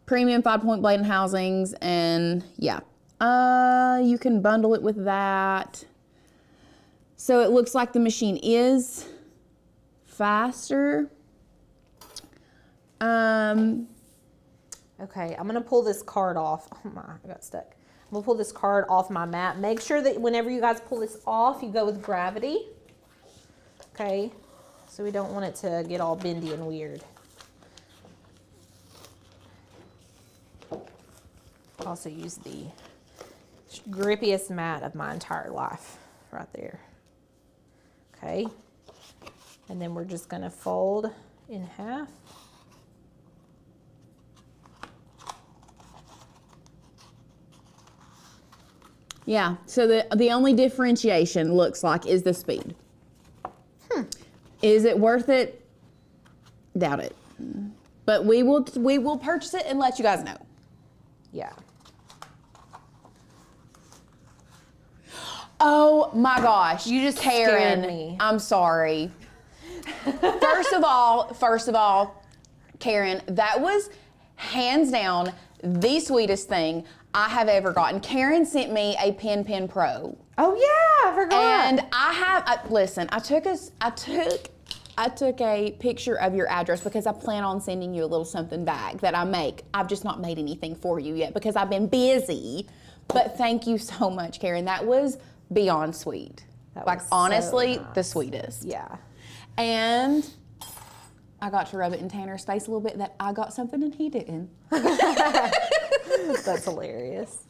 Premium 5-point blade and housings, and yeah. You can bundle it with that. So it looks like the machine is faster. Okay, I'm gonna pull this card off. Oh my, I got stuck. I'm gonna pull this card off my mat. Make sure that whenever you guys pull this off, you go with gravity. Okay, so we don't want it to get all bendy and weird. Also use the grippiest mat of my entire life right there. Okay, and then we're just gonna fold in half. Yeah, so the only differentiation looks like is the speed. Is it worth it? Doubt it. But we will purchase it and let you guys know. Yeah. Oh my gosh. You just Karen, scared me. I'm sorry. First of all, Karen, that was hands down the sweetest thing I have ever gotten. Karen sent me a Pen Pro. Oh yeah, I forgot. And listen, I took a picture of your address because I plan on sending you a little something back that I make. I've just not made anything for you yet because I've been busy. But thank you so much, Karen. That was beyond sweet. Like honestly, so nice. The sweetest. Yeah. And I got to rub it in Tanner's face a little bit that I got something and he didn't. That's hilarious.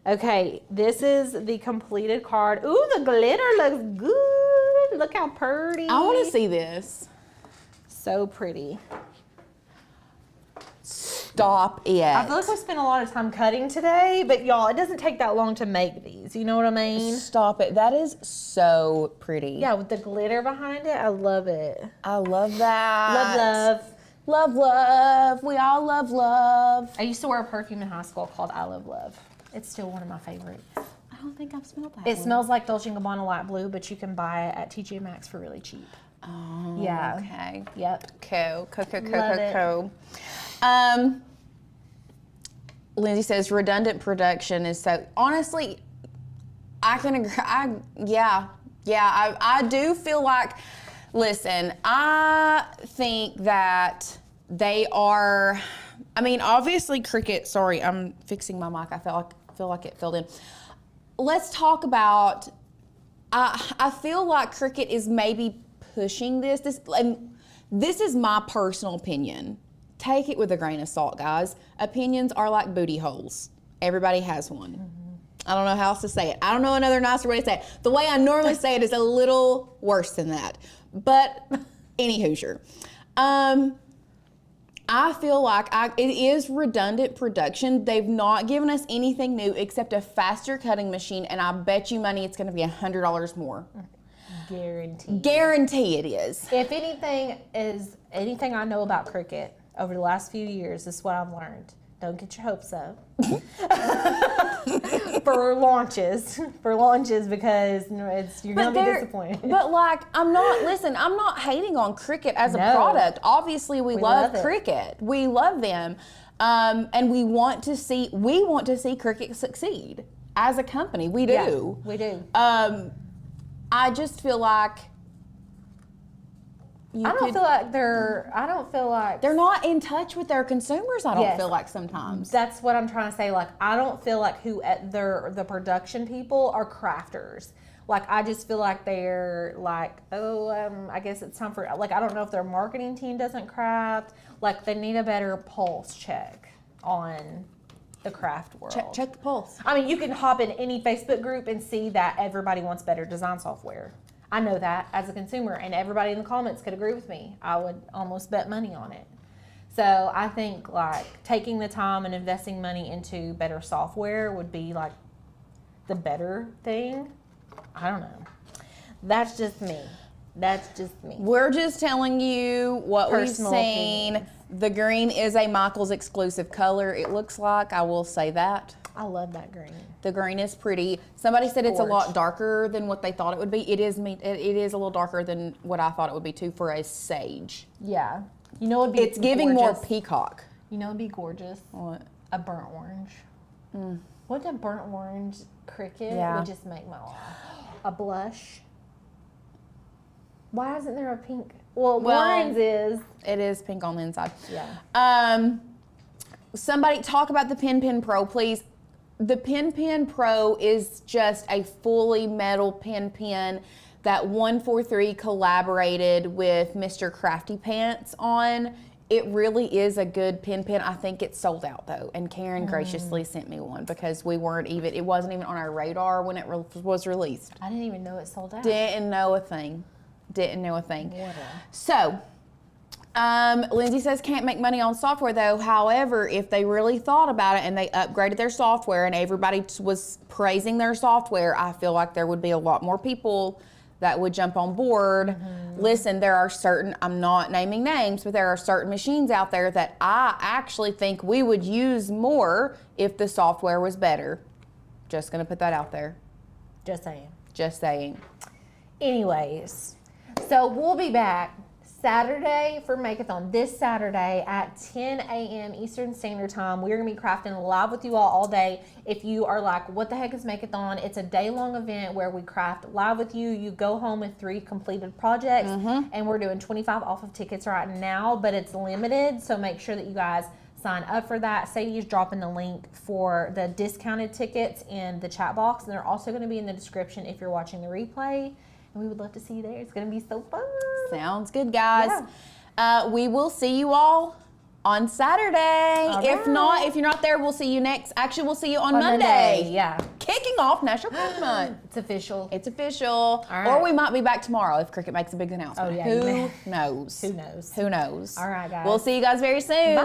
Okay, this is the completed card. Ooh, the glitter looks good. Look how pretty. I want to see this. So pretty. Stop it. I feel like we spent a lot of time cutting today, but y'all, it doesn't take that long to make these. You know what I mean? Stop it. That is so pretty. Yeah, with the glitter behind it, I love it. I love that. Love. Love, love. We all love love. I used to wear a perfume in high school called I Love Love. It's still one of my favorites. I don't think I've smelled that It one. smells like Dolce & Gabbana Light Blue, but you can buy it at TJ Maxx for really cheap. Oh, Yeah. okay. Yep. Cool. Lindsay says redundant production is so, honestly, I can agree. I do feel like, listen, I think that they are, I mean, obviously Cricut, sorry, I'm fixing my mic. I feel like it filled in. Let's talk about, I feel like Cricut is maybe pushing this, and this is my personal opinion. Take it with a grain of salt, guys. Opinions are like booty holes. Everybody has one. Mm-hmm. I don't know how else to say it. I don't know another nicer way to say it. The way I normally say it is a little worse than that. But any Hoosier. I feel like it is redundant production. They've not given us anything new except a faster cutting machine, and I bet you money it's going to be $100 more. Guarantee it is. If anything I know about Cricut over the last few years, this is what I've learned. Don't get your hopes up for launches because you're going to be disappointed. But like, I'm not hating on Cricut as a product. Obviously, we love Cricut. We love them. And we want to see Cricut succeed as a company. We do. Yeah, we do. I just feel like I don't feel like they're not in touch with their consumers. I don't feel like sometimes. That's what I'm trying to say. Like, I don't feel like the production people are crafters. Like, I just feel like they're like, I guess it's time for, like, I don't know if their marketing team doesn't craft. Like, they need a better pulse check on the craft world. Check the pulse. I mean, you can hop in any Facebook group and see that everybody wants better design software. I know that as a consumer, and everybody in the comments could agree with me. I would almost bet money on it. So I think like taking the time and investing money into better software would be like the better thing. I don't know. That's just me. We're just telling you what Personal we've seen. opinions. The green is a Michaels exclusive color, it looks like. I will say that. I love that green. The green is pretty. Somebody said it's a lot Gorge. darker than what they thought it would be. It is a little darker than what I thought it would be too for a sage. Yeah. You know, It's giving more peacock. You know, it'd be gorgeous. What? A burnt orange. Wouldn't a burnt orange Cricut would just make my life? A blush. Why isn't there a pink? Well, mine's is. It is pink on the inside. Yeah. Somebody talk about the Pen Pro, please. The Pen Pro is just a fully metal pen that 143 collaborated with Mr. Crafty Pants on. It really is a good pen. I think it's sold out though, and Karen graciously sent me one because it wasn't even on our radar when it was released. I didn't even know it sold out. Didn't know a thing. Water. So, Lindsay says can't make money on software though. However, if they really thought about it and they upgraded their software and everybody was praising their software, I feel like there would be a lot more people that would jump on board. Listen, there are certain, I'm not naming names, but there are certain machines out there that I actually think we would use more if the software was better. Just gonna put that out there. Just saying. Anyways, so we'll be back Saturday for Make-a-thon, this Saturday at 10 a.m. Eastern Standard Time. We're going to be crafting live with you all day. If you are like, what the heck is Make-a-thon? It's a day-long event where we craft live with you. You go home with 3 completed projects, and we're doing 25 off of tickets right now, but it's limited, so make sure that you guys sign up for that. Sadie is dropping the link for the discounted tickets in the chat box, and they're also going to be in the description if you're watching the replay. And we would love to see you there. It's going to be so fun. Sounds good, guys. Yeah. We will see you all on Saturday. All If right. not, if you're not there, we'll see you we'll see you on Monday. Yeah. Kicking off National Cricut Month. It's official. It's official. All right. Or we might be back tomorrow if Cricut makes a big announcement. Oh, yeah. Who knows? Who knows? Who knows? All right, guys. We'll see you guys very soon. Bye.